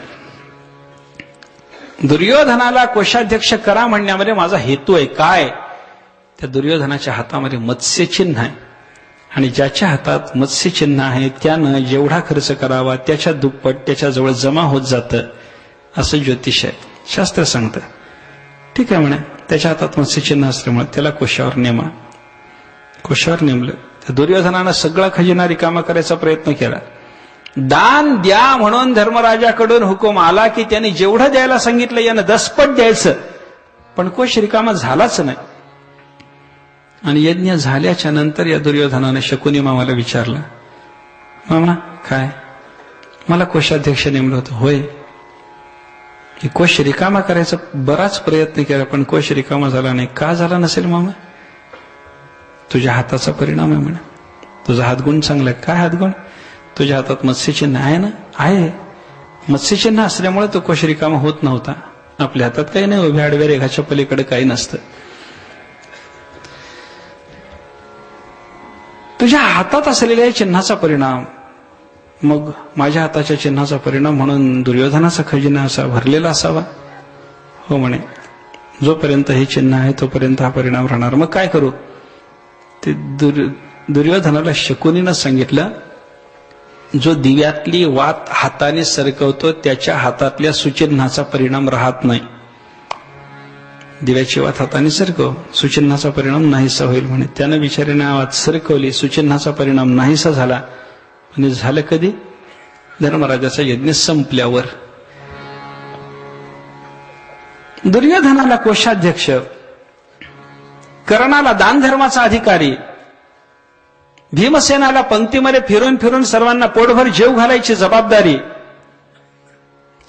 दुर्योधनाला कोषाध्यक्ष करा म्हणण्यामध्ये माझा हेतू आहे. काय? त्या दुर्योधनाच्या हातामध्ये मत्स्यचिन्ह आहे आणि ज्याच्या हातात मत्स्यचिन्ह आहे त्यानं जेवढा खर्च करावा त्याच्या दुप्पट त्याच्याजवळ जमा होत जातं, असं ज्योतिष आहे, शास्त्र सांगतं. ठीक आहे म्हणे, त्याच्या हातात मत्स्यचिन्ह असल्यामुळे त्याला कोशावर नेमा. कोशावर नेमलं. त्या दुर्योधनानं सगळा खजिना रिकामा करायचा प्रयत्न केला. दान द्या म्हणून धर्मराजाकडून हुकूम आला की त्यांनी जेवढं द्यायला सांगितलं यानं 10 पट द्यायचं, पण कोश रिकामा झालाच नाही. आणि यज्ञ झाल्याच्या नंतर या दुर्योधनाने शकुनी मामाला विचारलं, मामा काय, मला कोषाध्यक्ष नेमलं होतं. होय. की कोश रिकामा करायचा बराच प्रयत्न केला पण कोश रिकामा झाला नाही. का झाला नसेल मामा? तुझ्या हाताचा परिणाम आहे म्हणे. तुझा हातगुण चांगला आहे. काय हातगुण? तुझ्या हातात मत्स्यचिन्ह आहे ना? आहे. मत्स्यचिन्ह असल्यामुळे तो कोश रिकामा होत नव्हता. आपल्या हातात काही नाही, उभ्या आडव्या रेघाच्या पलीकडे काही नसतं. तुझ्या हातात असलेल्या चिन्हाचा परिणाम. मग माझ्या हाताच्या चिन्हाचा परिणाम म्हणून दुर्योधनाचा खजिना असा भरलेला असावा? हो म्हणे, जोपर्यंत हे चिन्ह आहे तोपर्यंत हा परिणाम राहणार. मग काय करू? ते दुर्योधनाला शकुनीनं सांगितलं, जो दिव्यातली वात हाताने सरकवतो त्याच्या हातातल्या सुचिन्हाचा परिणाम राहत नाही. दिव्याची वात हाताने सरकव, सुचिन्हाचा परिणाम नाहीसा होईल म्हणे. त्यानं बिचारीने वात सरकवली, सुचिन्हाचा परिणाम नाहीसा झाला. म्हणजे झालं कधी? धर्मराजाचा यज्ञ संपल्यावर. दुर्योधनाला कोषाध्यक्ष, कर्णाला दान धर्माचा अधिकारी, भीमसेनाला पंक्तीमध्ये फिरून फिरून सर्वांना पोटभर जेव घालायची जबाबदारी,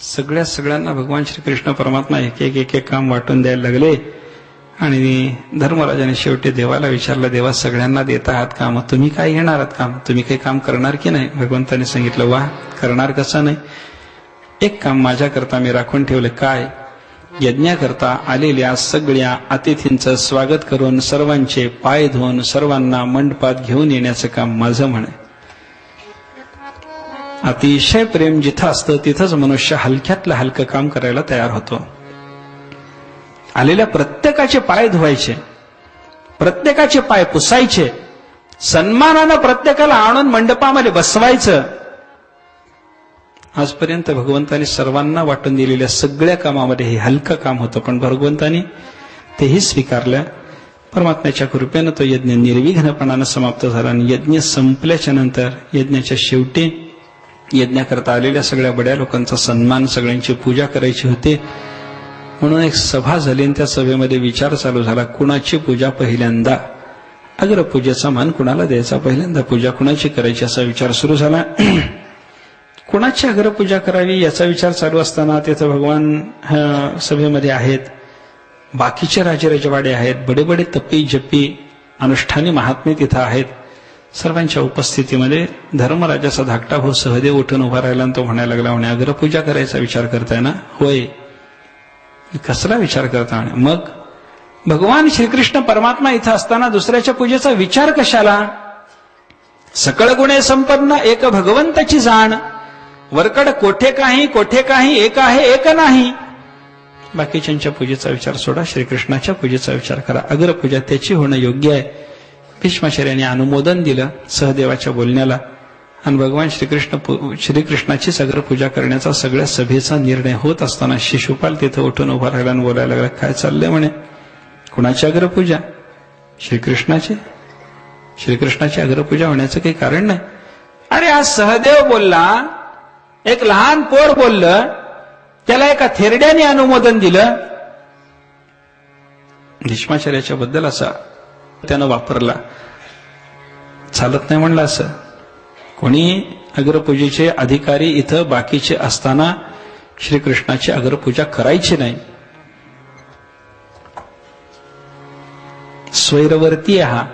सगळ्यांना भगवान श्रीकृष्ण परमात्मा एक एक काम वाटून द्यायला लागले. आणि धर्मराजाने शेवटी देवाला विचारलं, देवा सगळ्यांना देत आहात का, मग तुम्ही काय घेणार आहात काम, तुम्ही काही काम करणार की नाही? भगवंताने सांगितलं, वा, करणार कसं नाही, एक काम माझ्याकरता मी राखून ठेवलं. काय? यज्ञाकरता आलेल्या सगळ्या अतिथींचं स्वागत करून सर्वांचे पाय धुवून सर्वांना मंडपात घेऊन येण्याचं काम माझं म्हणे. अतिशय प्रेम जिथं असतं तिथंच मनुष्य हलक्यातलं हलकं काम करायला तयार होतो. आलेल्या प्रत्येकाचे पाय धुवायचे, प्रत्येकाचे पाय पुसायचे, सन्मानानं प्रत्येकाला आणून मंडपामध्ये बसवायचं. आजपर्यंत भगवंतांनी सर्वांना वाटून दिलेल्या सगळ्या कामामध्ये हे हलकं काम होतं, पण भगवंतांनी तेही स्वीकारलं. परमात्म्याच्या कृपेनं तो यज्ञ निर्विघ्नपणानं समाप्त झाला. आणि यज्ञ संपल्याच्या नंतर यज्ञाच्या शेवटी यज्ञाकरता आलेल्या सगळ्या बड्या लोकांचा सन्मान, सगळ्यांची पूजा करायची होती. म्हणून एक सभा झाली आणि त्या सभेमध्ये विचार चालू झाला, कुणाची पूजा पहिल्यांदा, अग्रपूजेचा मान कुणाला द्यायचा, पहिल्यांदा पूजा कुणाची करायची असा विचार सुरू झाला. कुणाची अग्रपूजा करावी याचा विचार चालू असताना तिथं भगवान सभेमध्ये आहेत, बाकीचे राजेरजवाडे आहेत, बडे बडे तपी जपी अनुष्ठानी महात्मे तिथं आहेत. सर्वांच्या उपस्थितीमध्ये धर्मराजाचा धाकटा भाऊ सहदेव उठून उभा राहिला आणि तो म्हणायला लागला, म्हणे, अग्रपूजा करायचा विचार करताय ना? होय. कसला विचार करता? मग भगवान श्रीकृष्ण परमात्मा इथं असताना दुसऱ्याच्या पूजेचा विचार कशाला? सकळ गुणे संपन्न एक भगवंताची जाण, वरकड कोठे काही एक आहे एक नाही. बाकीच्यांच्या पूजेचा विचार सोडा, श्रीकृष्णाच्या पूजेचा विचार करा. अग्रपूजा त्याची होणं योग्य आहे. भीष्माचार्याने अनुमोदन दिलं सहदेवाच्या बोलण्याला आणि भगवान श्रीकृष्णाचीच अग्रपूजा करण्याचा सगळ्या सभेचा निर्णय होत असताना शिशुपाल तिथं उठून उभा राहिला आणि बोलायला लागला, काय चाललंय म्हणे, कुणाची अग्रपूजा? श्रीकृष्णाची. श्रीकृष्णाची अग्रपूजा होण्याचं काही कारण नाही. अरे आज सहदेव बोलला, एक लहान पोर बोललं, त्याला एका थेरड्याने अनुमोदन दिलं. भीष्माचार्याच्या बद्दल असा त्यानं वापरला, चालत नाही म्हणलं. असं कोणी अग्रपूजेचे अधिकारी इथं बाकीचे असताना श्रीकृष्णाची अग्रपूजा करायची नाही. स्वैरवर्ती हा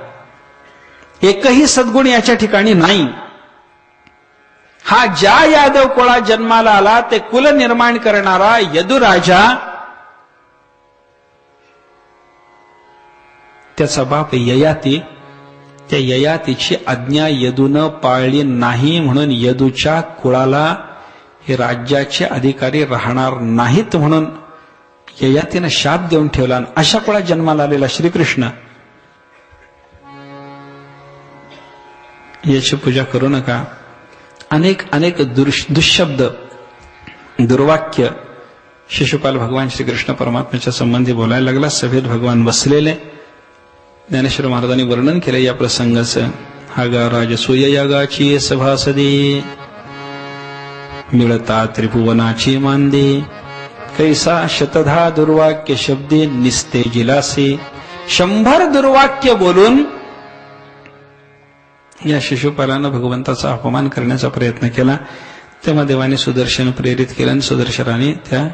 एकही सद्गुण याच्या ठिकाणी नाही. हा ज्या यादव कुळात जन्माला आला ते कुल निर्माण करणारा यदुराजा, त्याचा बाप ययाती, त्या ययातीची आज्ञा यदूनं पाळली नाही म्हणून यदूच्या कुळाला हे राज्याचे अधिकारी राहणार नाहीत म्हणून ययातीनं शाप देऊन ठेवला. अशा कुळात जन्माला आलेला श्रीकृष्ण, याची पूजा करू नका. अनेक दुःशब्द दुर्वाक्य शिशुपाल भगवान श्रीकृष्ण परमात्म्याच्या संबंधी बोलायला लागला. सभेत भगवान बसलेले. ज्ञानेश्वर महाराजांनी वर्णन केलं या प्रसंगाचं. हा गा राजसूय यागाची सभासदी, मिळता त्रिभुवनाची मांदी, कैसा शतधा दुर्वाक्य शब्दी निस्ते जिलासी. 100 दुर्वाक्य बोलून या शिशुपालानं भगवंताचा अपमान करण्याचा प्रयत्न केला. तेव्हा देवाने सुदर्शन प्रेरित केलं आणि सुदर्शनाने त्या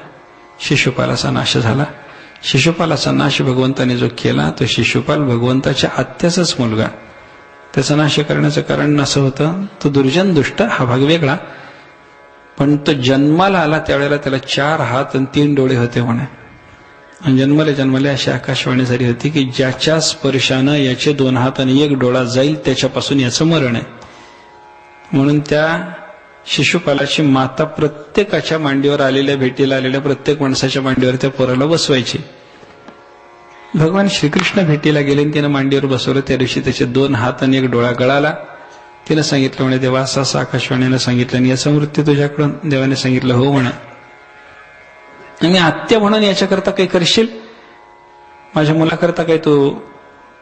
शिशुपालाचा नाश झाला. शिशुपालाचा नाश भगवंताने जो केला तो शिशुपाल भगवंताच्या आत्याचाच मुलगा. त्याचा नाश करण्याचं कारण असं होतं, तो दुर्जन दुष्ट हा भाग वेगळा, पण तो जन्माला आला त्यावेळेला त्याला 4 हात आणि 3 डोळे होते म्हणे. आणि जन्मले अशी आकाशवाणी झाली होती की ज्याच्या स्पर्शानं याचे 2 हात आणि 1 डोळा जाईल त्याच्यापासून याचं मरण आहे. म्हणून त्या शिशुपालाची माता प्रत्येकाच्या मांडीवर आलेल्या, भेटीला आलेल्या प्रत्येक माणसाच्या मांडीवर त्या पोराला बसवायची. भगवान श्रीकृष्ण भेटीला गेले आणि तिनं मांडीवर बसवलं. त्या दिवशी त्याचे 2 हात आणि 1 डोळा गळाला. तिनं सांगितलं म्हणे देवा असं असं आकाशवाणीनं सांगितलं आणि याचा मृत्यू तुझ्याकडून. देवाने सांगितलं हो म्हणे. मी आत्या म्हणून याच्याकरता काही करशील, माझ्या मुलाकरता काही तू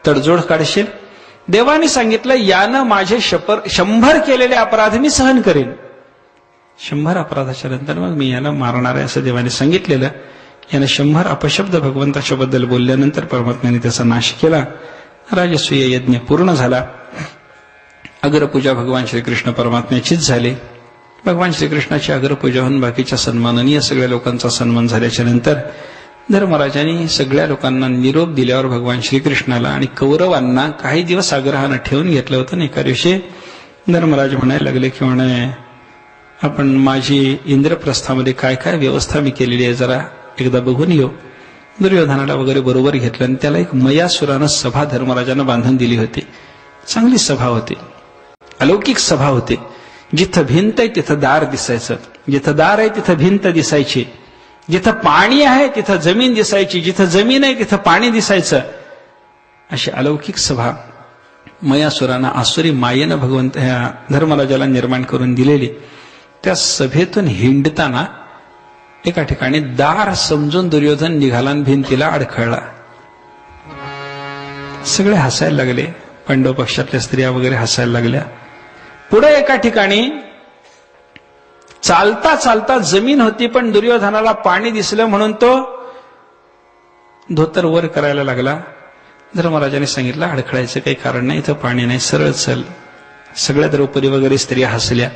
तडजोड काढशील. देवाने सांगितलं यानं माझे 100 केलेले अपराध मी सहन करेन. 100 अपराधाच्या नंतर मग मी याला मारणार आहे असं देवाने सांगितलेलं. यानं 100 अपशब्द भगवंताच्या बद्दल बोलल्यानंतर परमात्म्याने त्याचा नाश केला. राजसूय यज्ञ पूर्ण झाला. अग्रपूजा भगवान श्रीकृष्ण परमात्म्याचीच झाली. भगवान श्रीकृष्णाची अग्रपूजा होऊन बाकीच्या सन्माननीय सगळ्या लोकांचा सन्मान झाल्याच्या नंतर धर्मराजांनी सगळ्या लोकांना निरोप दिल्यावर भगवान श्रीकृष्णाला आणि कौरवांना काही दिवस आग्रहानं ठेवून घेतलं होतं. एका दिवशी धर्मराज म्हणायला लागले की म्हणे आपण माझी इंद्रप्रस्थामध्ये काय काय व्यवस्था मी केलेली आहे जरा एकदा बघून येऊ. दुर्योधनाला वगैरे बरोबर घेतलं आणि त्याला एक मयासुरानं सभा धर्मराजांना बांधून दिली होती. चांगली सभा होती, अलौकिक सभा होती. जिथं भिंत आहे तिथं दार दिसायचं, जिथं दार आहे तिथं भिंत दिसायची, जिथं पाणी आहे तिथं जमीन दिसायची, जिथं जमीन आहे तिथं पाणी दिसायचं. अशी अलौकिक सभा मयासुरानं आसुरी मायेनं भगवंत ह्या धर्मराजाला निर्माण करून दिलेली. त्या सभेतून हिंडताना एका ठिकाणी दार समजून दुर्योधन निघाला आणि भिंतीला अडखळला. सगळे हसायला लागले. पांडव पक्षातल्या स्त्रिया वगैरे हसायला लागल्या. पुढे एका ठिकाणी चालता चालता जमीन होती पण दुर्योधनाला पाणी दिसलं म्हणून तो धोतर वर करायला लागला. धर्मराजाने सांगितलं अडखळायचं काही कारण नाही, इथं पाणी नाही, सरळ चल. सगळ्या द्रौपदी वगैरे स्त्रिया हसल्या.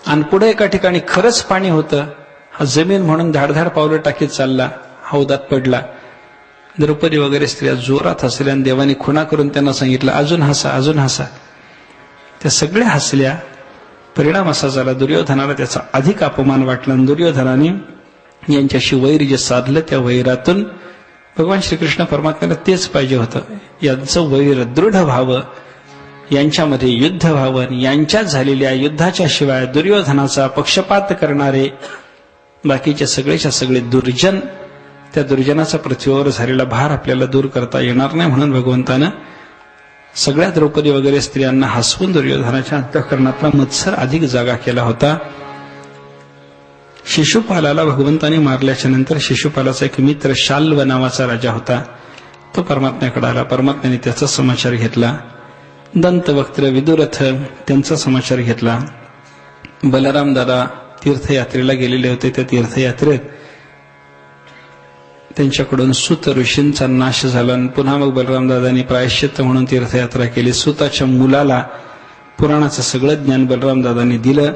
आणि पुढे एका ठिकाणी खरंच पाणी होतं. हा जमीन म्हणून धाडधाड पावलं टाकीत चालला, हौदात पडला. द्रौपदी वगैरे स्त्रिया जोरात हसल्या आणि देवाने खुणा करून त्यांना सांगितलं अजून हसा, अजून हसा. त्या सगळ्या हसल्या. परिणाम असा झाला दुर्योधनाला त्याचा अधिक अपमान वाटला. दुर्योधनाने यांच्याशी वैर जे साधलं त्या वैरातून भगवान श्रीकृष्ण परमात्म्याला तेच पाहिजे होतं, यांचं वैर दृढ व्हावं, यांच्यामध्ये युद्ध व्हावं. यांच्यात झालेल्या युद्धाच्या शिवाय दुर्योधनाचा पक्षपात करणारे बाकीचे सगळेच्या सगळे दुर्जन, त्या दुर्जनाचा पृथ्वीवर झालेला भार आपल्याला दूर करता येणार नाही म्हणून भगवंतानं सगळ्या द्रौपदी वगैरे स्त्रियांना हसवून दुर्योधनाच्या अंतःकरणातला मत्सर अधिक जागा केला होता. शिशुपालाला भगवंताने मारल्याच्या नंतर शिशुपालाचा एक मित्र शाल्व नावाचा राजा होता. तो परमात्म्याकडे आला. परमात्म्याने त्याचा समाचार घेतला. दंतवक्त्र विदुरथ त्यांचा समाचार घेतला. बलराम दादा तीर्थयात्रेला गेलेले होते. त्या तीर्थयात्रेत त्यांच्याकडून सूत ऋषींचा नाश झाला. पुन्हा मग बलरामदादांनी प्रायश्चित्त म्हणून तीर्थयात्रा केली. सूताच्या मुलाला पुराणाचं सगळं ज्ञान बलरामदादांनी दिलं.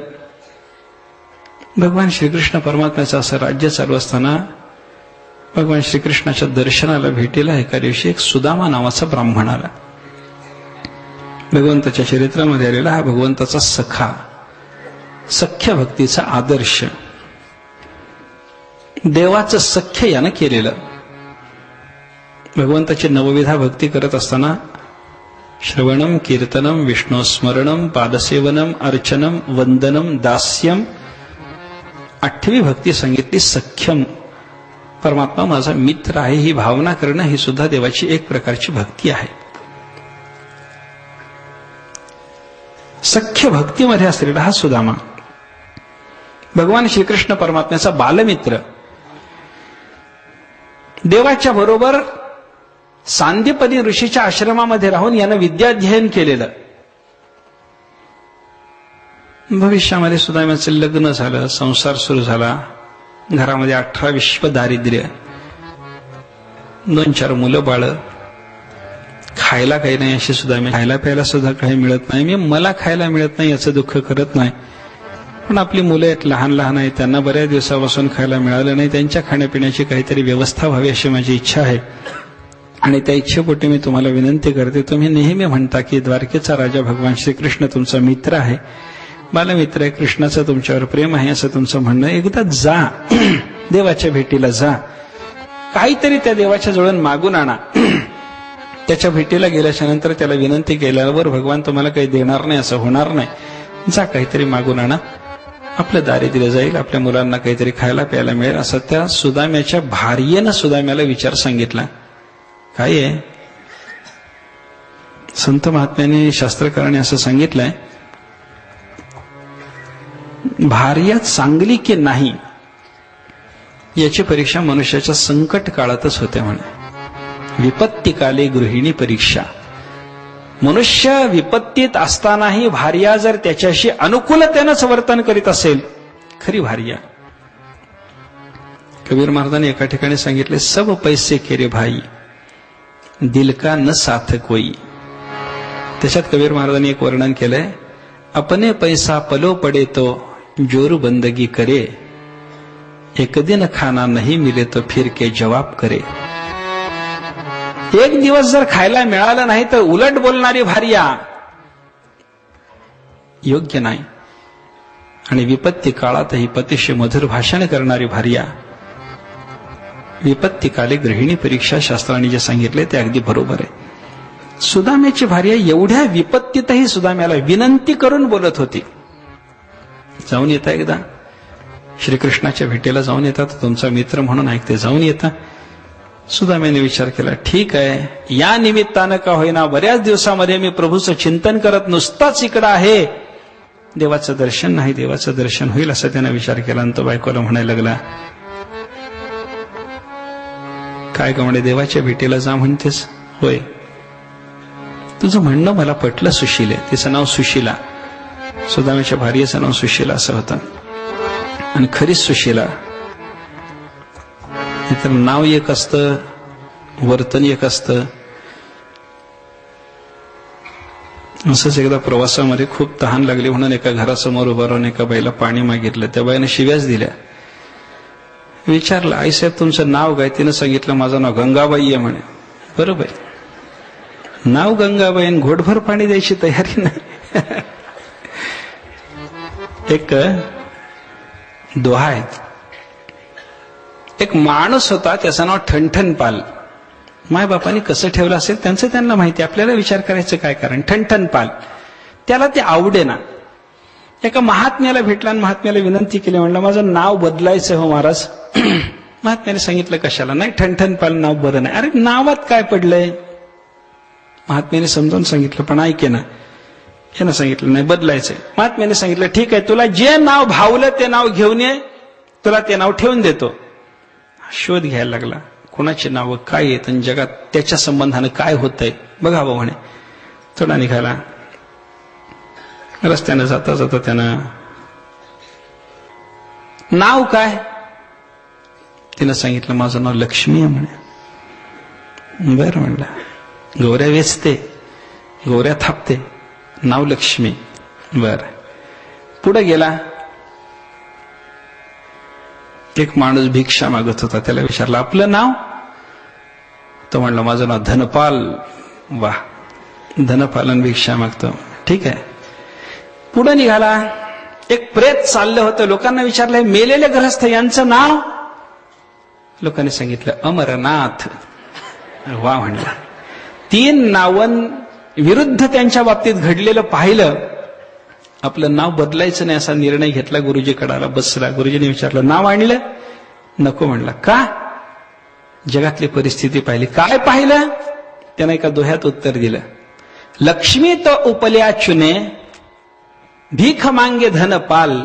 भगवान श्रीकृष्ण परमात्म्याचं असं राज्य चालू असताना भगवान श्रीकृष्णाच्या दर्शनाला भेटीला एका दिवशी एक सुदामा नावाचा ब्राह्मण आला. भगवंताच्या चरित्रामध्ये आलेला हा भगवंताचा सखा, सख्य भक्तीचा आदर्श, देवाचं सख्य यानं केलेलं. भगवंताची नवविधा भक्ती करत असताना श्रवणम, कीर्तनम, विष्णू स्मरणम, पादसेवनम, अर्चनम, वंदनम, दास्यम, 8वी भक्ती सांगितली सख्यम. परमात्मा माझा मित्र आहे ही भावना करणं ही सुद्धा देवाची एक प्रकारची भक्ती आहे. सख्य भक्तीमध्ये असलेला हा सुदामा भगवान श्रीकृष्ण परमात्म्याचा बालमित्र. देवाच्या बरोबर सांदीपनी ऋषीच्या आश्रमामध्ये राहून यानं विद्याध्ययन केलेलं. भविष्यामध्ये सुदाम्याचं लग्न झालं, संसार सुरू झाला. घरामध्ये 18 विश्व दारिद्र्य, 2-4 मुलं बाळ, खायला काही नाही अशी सुदाम्या. खायला प्यायला सुद्धा काही मिळत नाही. मी मला खायला मिळत नाही याचं दुःख करत नाही, पण आपली मुलं आहेत, लहान लहान आहेत, त्यांना बऱ्याच दिवसापासून खायला मिळालं नाही. त्यांच्या खाण्यापिण्याची काहीतरी व्यवस्था व्हावी अशी माझी इच्छा आहे. आणि त्या इच्छेपोटी मी तुम्हाला विनंती करते, तुम्ही नेहमी म्हणता की द्वारकेचा राजा भगवान श्रीकृष्ण तुमचा मित्र आहे, बालमित्र आहे, कृष्णाचं तुमच्यावर प्रेम आहे असं तुमचं म्हणणं. एकदा जा, देवाच्या भेटीला जा, काहीतरी त्या देवाच्या जवळून मागून आणा. त्याच्या भेटीला गेल्याच्या नंतर त्याला विनंती केल्यावर भगवान तुम्हाला काही देणार नाही असं होणार नाही. जा, काहीतरी मागून आणा, आपलं दारिद्र्य जाईल, आपल्या मुलांना काहीतरी खायला प्यायला मिळेल. असं त्या सुदाम्याच्या भार्येनं सुदाम्याला विचार सांगितला. काय आहे? संत महात्म्याने शास्त्रकाराने असं सांगितलंय, भार्या चांगली की नाही याची परीक्षा मनुष्याच्या संकट काळातच होते म्हणे. विपत्तिकाले गृहिणी परीक्षा. मनुष्य विपत्तीत असतानाही भार्या जर त्याच्याशी अनुकूलतेनंच वर्तन करीत असेल, खरी भार्या. कबीर महाराजांनी एका ठिकाणी सांगितले, सब पैसे केरे भाई दिल का न साथ कोई. त्याच्यात कबीर महाराजांनी एक वर्णन केलंय, अपने पैसा पलो पडे तो जोरू बंदगी करे, एक दिन खाना नहीं मिले तो फिर के जवाब करे. एक दिवस जर खायला मिळालं नाही तर उलट बोलणारी भार्या योग्य नाही. आणि विपत्ती काळातही पतीशी मधुर भाषण करणारी भार्या. विपत्तिकाले गृहिणी परीक्षा शास्त्राने जे सांगितले ते अगदी बरोबर आहे. सुदाम्याची भार्या एवढ्या विपत्तीतही सुदाम्याला विनंती करून बोलत होती. जाऊन येता एकदा श्रीकृष्णाच्या भेटीला जाऊन येतात, तुमचा मित्र म्हणून ऐकते, जाऊन येता. सुदाम्याने विचार केला, ठीक आहे, या निमित्तानं का होईना बऱ्याच दिवसामध्ये मी प्रभूचं चिंतन करत नुसताच इकडं आहे, देवाचं दर्शन नाही, देवाचं दर्शन होईल असा त्याने विचार केला. आणि तो बायकोला म्हणायला लागला, काय गमणे देवाच्या भेटीला जा म्हणतेस? होय, तुझं म्हणणं मला पटलं सुशीले. तिचं नाव सुशीला, सुदाम्याच्या भार्येचं नाव सुशीला असं होतं. आणि खरीच सुशीला. तर नाव एक असतं, वर्तन एक असतं. असंच एकदा प्रवासामध्ये खूप तहान लागली म्हणून एका घरासमोर उभं राहून एका बाईला पाणी मागितलं. त्या बाईने शिव्याच दिल्या. विचारलं, आईसाहेब तुमचं नाव काय? तिनं सांगितलं, माझं नाव गंगाबाई आहे म्हणे. बरोबर, नाव गंगाबाई आणि घोटभर पाणी द्यायची तयारी नाही. एक दोहा आहे. एक माणूस होता, त्याचं नाव ठणठणपाल. मायबापांनी कसं ठेवलं असेल त्यांचं त्यांना माहिती, आपल्याला विचार करायचं काय कारण. ठणठणपाल, त्याला ते आवडेना. एका महात्म्याला भेटला आणि महात्म्याला विनंती केली, म्हणलं माझं नाव बदलायचं हो महाराज. महात्म्याने सांगितलं, कशाला? नाही, ठणठणपाल नाव बरं नाही. अरे नावात काय पडलंय? महात्म्याने समजावून सांगितलं, पण ऐके ना. यानं सांगितलं, नाही बदलायचंय. महात्म्याने सांगितलं, ठीक आहे, तुला जे नाव भावलं ते नाव घेऊन ये, तुला ते नाव ठेवून देतो. शोध घ्यायला लागला, कोणाची नावं काय आहेत आणि जगात त्याच्या संबंधानं काय होतंय बघावं म्हणे. थोडा निघाला. रस्त्यानं जाता जाता त्यानं, नाव काय? तिनं सांगितलं, माझं नाव लक्ष्मी आहे म्हणे. बरं म्हणलं, गौऱ्या वेचते, गौऱ्या थापते, नाव लक्ष्मी. बर, पुढे गेला. एक माणूस भिक्षा मागत होता, त्याला विचारलं, आपलं नाव? तो म्हणला, माझं नाव धनपाल. वा, धनपालन भिक्षा मागतो, ठीक आहे. पुढे निघाला. एक प्रेत चाललं होतं. लोकांना विचारलं, मेलेले ग्रहस्थ यांचं नाव? लोकांनी सांगितलं, अमरनाथ. वा म्हणला. 3 नावन विरुद्ध त्यांच्या बाबतीत घडलेलं पाहिलं. आपलं नाव बदलायचं नाही असा निर्णय घेतला. गुरुजीकडे बसला. गुरुजीने विचारलं, नाव आणलं? नको म्हणला. का? जगातली परिस्थिती पाहिली. काय पाहिलं? त्यानं एका दोह्यात उत्तर दिलं, लक्ष्मी तो उपल्या चुने, भीख मांगे धन पाल,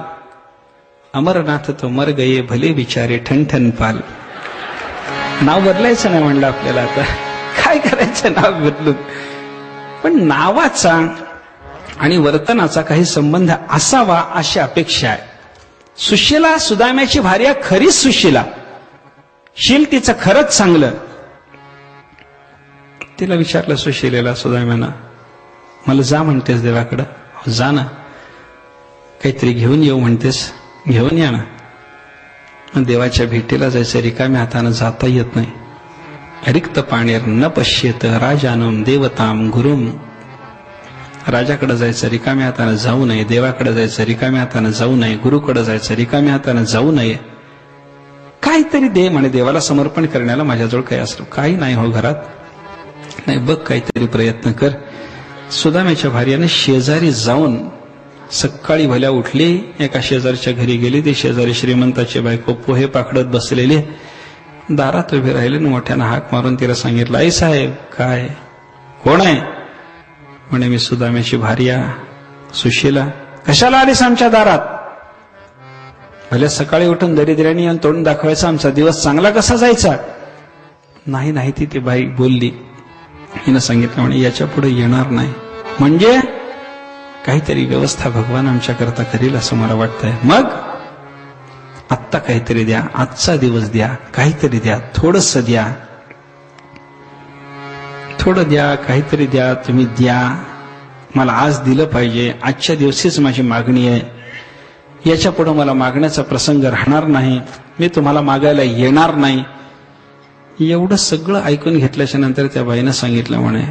अमरनाथ तो मर गये भले बिचारे ठणठणपाल. नाव बदलायचं नाही म्हणलं आपल्याला. आता काय करायचं नाव बदलून? पण नावाचा आणि वर्तनाचा काही संबंध असावा अशी अपेक्षा आहे. सुशीला, सुदाम्याची भार्या खरीच सुशीला. शील तिचं खरंच चांगलं. तिला विचारलं सुशीलेला, सुदाम्यानं, मला जा म्हणतेस देवाकडं? जा ना. काहीतरी घेऊन येऊ म्हणतेस? घेऊन या ना. देवाच्या भेटीला जायचं रिकाम्या हातानं जाता येत नाही. रिक्त पाणीर न पश्येत राजानम देवताम गुरुम. राजाकडे जायचं रिकाम्या हातानं जाऊ नये, देवाकडे जायचं रिकाम्या हातानं जाऊ नये, गुरुकडे जायचं रिकाम्या हातानं जाऊ नये. काहीतरी दे म्हणे, देवाला समर्पण करण्याला माझ्याजवळ काही असलं काही नाही हो घरात. नाही, बघ काहीतरी प्रयत्न कर. सुदाम्याच्या भार्याने शेजारी जाऊन सकाळी भल्या उठली, एका शेजारच्या घरी गेली. ती शेजारी श्रीमंताची बायको पोहे पाकडत बसलेली. दारात उभे राहिले आणि मोठ्यानं हाक मारून तिला सांगितलं, आई साहेब. काय, कोण आहे? म्हणे मी सुदाम्याची भार्या सुशीला. कशाला आलीस आमच्या दारात? भले सकाळी उठून दरिद्र्याने येऊन तोंड दाखवायचा, आमचा दिवस चांगला कसा जायचा? नाही ती बाई बोलली. हिनं सांगितलं, म्हणे याच्या पुढे येणार नाही. म्हणजे काहीतरी व्यवस्था भगवान आमच्या करता करील असं मला वाटतंय. मग आत्ता काहीतरी द्या, आजचा दिवस द्या, काहीतरी द्या, थोडंसं द्या, थोडं द्या, काहीतरी द्या, तुम्ही द्या. मला आज दिलं पाहिजे, आजच्या दिवशीच माझी मागणी आहे. याच्या पुढे मला मागण्याचा प्रसंग राहणार नाही, मी तुम्हाला मागायला येणार नाही. एवढं सगळं ऐकून घेतल्याच्या नंतर त्या बाईनं सांगितलं, म्हणे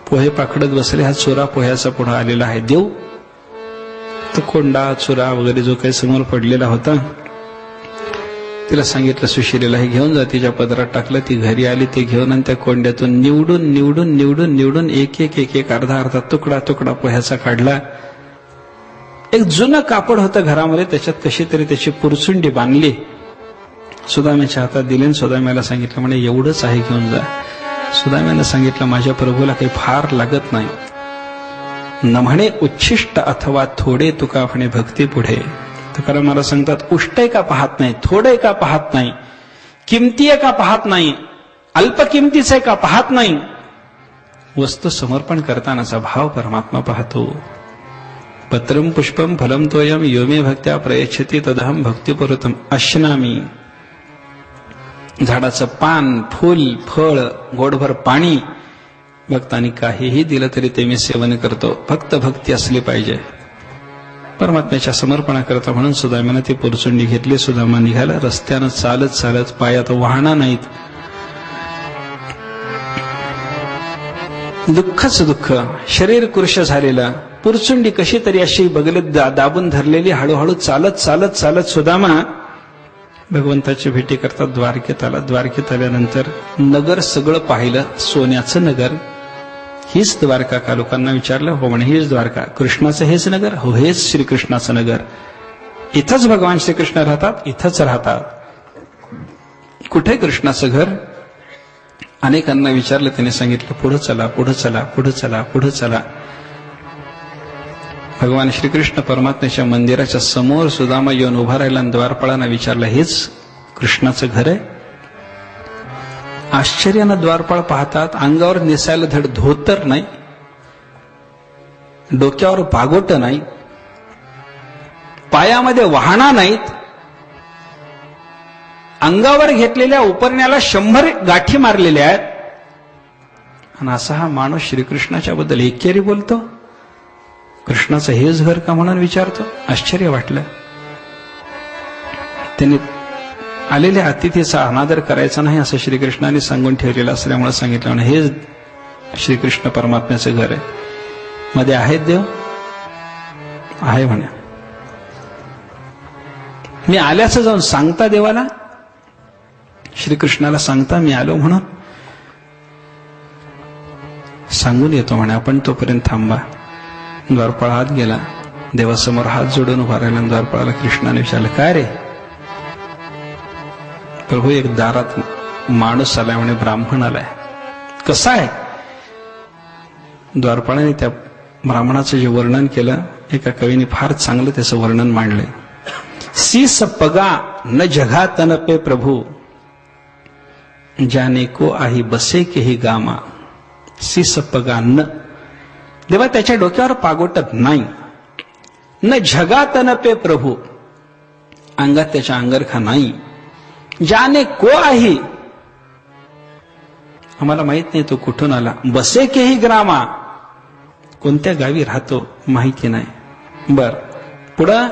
पोहे पाकडत बसले, हा चुरा पोह्याचा पुढे आलेला आहे, देऊ? तो कोंडा चुरा वगैरे जो काही समोर पडलेला होता, तिला सांगितलं सुशिलेला हे घेऊन जा. तिच्या पदरात टाकलं. ती घरी आली, ते घेऊन आणि त्या कोंड्यातून निवडून निवडून निवडून निवडून एक एक एक एक अर्धा अर्धा तुकडा तुकडा पोह्याचा काढला. एक जुनं कापड होतं घरामध्ये, त्याच्यात कशी तरी त्याची पुरचुंडी बांधली, सुदाम्याच्या हातात दिली आणि सुदाम्याला सांगितलं, म्हणे एवढंच आहे, घेऊन जा. सुदाम्यानं सांगितलं, माझ्या प्रभूला काही फार लागत नाही. न म्हणे उच्छिष्ट अथवा थोडे तुका म्हणे भक्ती पुढे. तुकाराम मला सांगतात, उष्टय का पाहत नाही, थोडे का पाहत नाही, किमती का पाहत नाही, अल्प किमतीचे का पाहत नाही, वस्तू समर्पण करतानाचा भाव परमात्मा पाहतो. पत्रम पुष्पम फलम तोयम योमे भक्त्या प्रयच्छति तदहम भक्तिपुरतम अश्नामी. झाडाचं पान, फूल, फळ, गोडभर पाणी भक्तांनी काहीही दिलं तरी ते मी सेवन करतो. फक्त भक्ती असली पाहिजे परमात्म्याच्या समर्पणाकरता. म्हणून सुदाम्यानं ती पुरचुंडी घेतली. सुदामा निघाला रस्त्यानं चालत चालत, पायात वाहना नाहीत. दुःखच दुःख, शरीर कृश झालेलं, पुरचुंडी कशी तरी अशी बगलीत दाबून धरलेली. हळूहळू चालत चालत चालत सुदामा भगवंताची भेटी करतात द्वारकेत आला. द्वारकेत आल्यानंतर नगर सगळं पाहिलं, सोन्याचं नगर. हीच द्वारका का? लोकांना विचारलं, हो म्हणे हीच द्वारका. कृष्णाचं हेच नगर? हो हेच श्रीकृष्णाचं नगर. इथंच भगवान श्रीकृष्ण राहतात, इथंच राहतात. कुठे कृष्णाचं घर? अनेकांना विचारलं, त्याने सांगितलं पुढे चला, पुढे चला, पुढे चला, पुढे चला. भगवान श्रीकृष्ण परमात्म्याच्या मंदिराच्या समोर सुदामा येऊन उभा राहिला आणि द्वारपाळांना विचारलं, हेच कृष्णाचं घर आहे? आश्चर्यानं द्वारपाळ पाहतात. अंगावर नेसायला धड धोतर नाही, डोक्यावर पागोट नाही, पायामध्ये वाहना नाहीत, अंगावर घेतलेल्या उपरण्याला 100 गाठी मारलेल्या आहेत. आणि असा हा माणूस श्रीकृष्णाच्या बद्दल एकेरी बोलतो. कृष्णाचं हेच घर का म्हणून विचारतो. आश्चर्य वाटलं. त्यांनी आलेल्या अतिथीचा अनादर करायचा नाही असं श्रीकृष्णाने सांगून ठेवलेलं असल्यामुळे सांगितलं, म्हणे हेच श्रीकृष्ण परमात्म्याचं घर आहे. मध्ये आहेत देव? आहे म्हणे. मी आल्याचं जाऊन सांगता देवाला, श्रीकृष्णाला सांगता मी आलो म्हणून? सांगून येतो म्हणे, आपण तोपर्यंत थांबा. द्वारपाळ हात गेला, देवासमोर हात जोडून उभा राहिला. द्वारपाळाला कृष्णाने विचारलं, काय रे प्रभू? एक दारात माणूस आलाय म्हणे, ब्राह्मण आलाय. कसा आहे? द्वारपाळाने त्या ब्राह्मणाचं जे वर्णन केलं, एका कवीने फार चांगलं त्याचं वर्णन मांडलंय. सीस पगा न जघा तन पे प्रभू, जाने को आही बसे के ही गामा. सीस पगा न, देवा त्याच्या डोक्यावर पागोटत नाही. न झगा तन पे प्रभू, अंगात त्याच्या अंगरखा नाही. जाने को आहे, आम्हाला माहित नाही तो कुठून आला. बसे केही ग्रामा, कोणत्या गावी राहतो माहिती नाही. बर, पुढं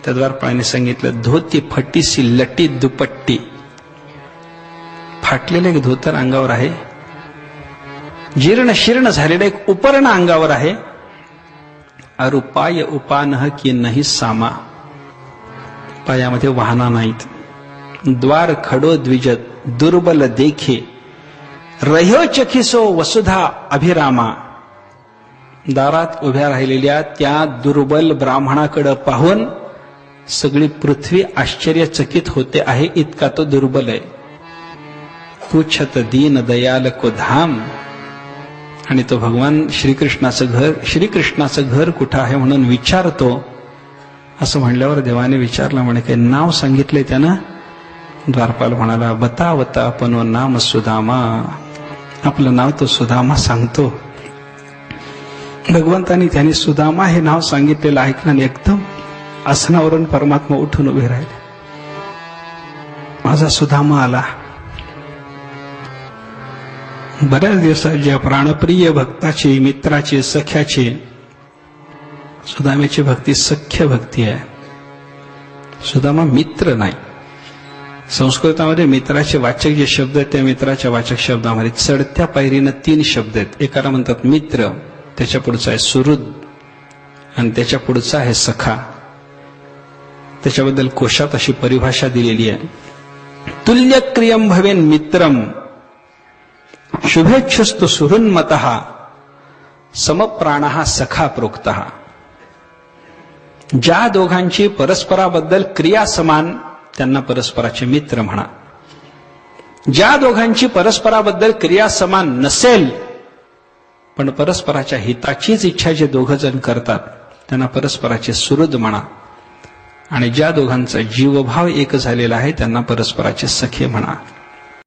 त्या द्वारपाळाने सांगितलं, धोती फटीसी लटी दुपट्टी. फाटलेलं एक धोतर अंगावर आहे, जीर्ण शीर्ण झालेलं एक उपरण अंगावर आहे. अरुपाय उपानह की नाही सामा, पायामध्ये वाहना नाहीत. द्वार खडो द्विजत दुर्बल देखे, रह्यो चखिसो वसुधा अभिरामा. दारात उभ्या राहिलेल्या त्या दुर्बल ब्राह्मणाकडे पाहून सगळी पृथ्वी आश्चर्यचकित होते आहे, इतका तो दुर्बल आहे. पूछत दीन दयाल को धाम. आणि तो भगवान श्रीकृष्णाचं घर कुठं आहे म्हणून विचारतो. असं म्हणल्यावर देवाने विचारलं, म्हणे काही नाव सांगितलंय त्यानं. द्वारपाल म्हणाला, बतावता आपण नाम सुदामा. आपलं नाव तो सुदामा सांगतो. भगवंतानी त्यांनी सुदामा हे नाव सांगितलेलं ऐकलं आणि एकदम आसनावरून परमात्मा उठून उभे राहिले. माझा सुदामा आला. बऱ्याच दिवसाच्या प्राणप्रिय भक्ताची, मित्राची, सख्याची, सुदामेची भक्ती सख्य भक्ती आहे. सुदामा मित्र नाही. संस्कृतामध्ये मित्राचे वाचक जे शब्द आहेत त्या मित्राच्या वाचक शब्दामध्ये चढत्या पायरीनं 3 शब्द आहेत. एकाला म्हणतात मित्र, त्याच्या पुढचा आहे सुहृद आणि त्याच्या पुढचा आहे सखा. त्याच्याबद्दल कोशात अशी परिभाषा दिलेली आहे, तुल्यक्रियम भवेन मित्रम शुभेच्छुस्तु सुहृन्मतः समप्राणः सखा प्रोक्तः. ज्या दोघांची परस्पराबद्दल क्रिया समान त्यांना परस्पराचे मित्र म्हणा. ज्या दोघांची परस्पराबद्दल क्रिया समान नसेल पण परस्पराच्या हिताचीच इच्छा जे दोघ जण करतात त्यांना परस्पराचे सुहृद म्हणा. आणि ज्या दोघांचा जीवभाव एक झालेला आहे त्यांना परस्पराचे सखे म्हणा.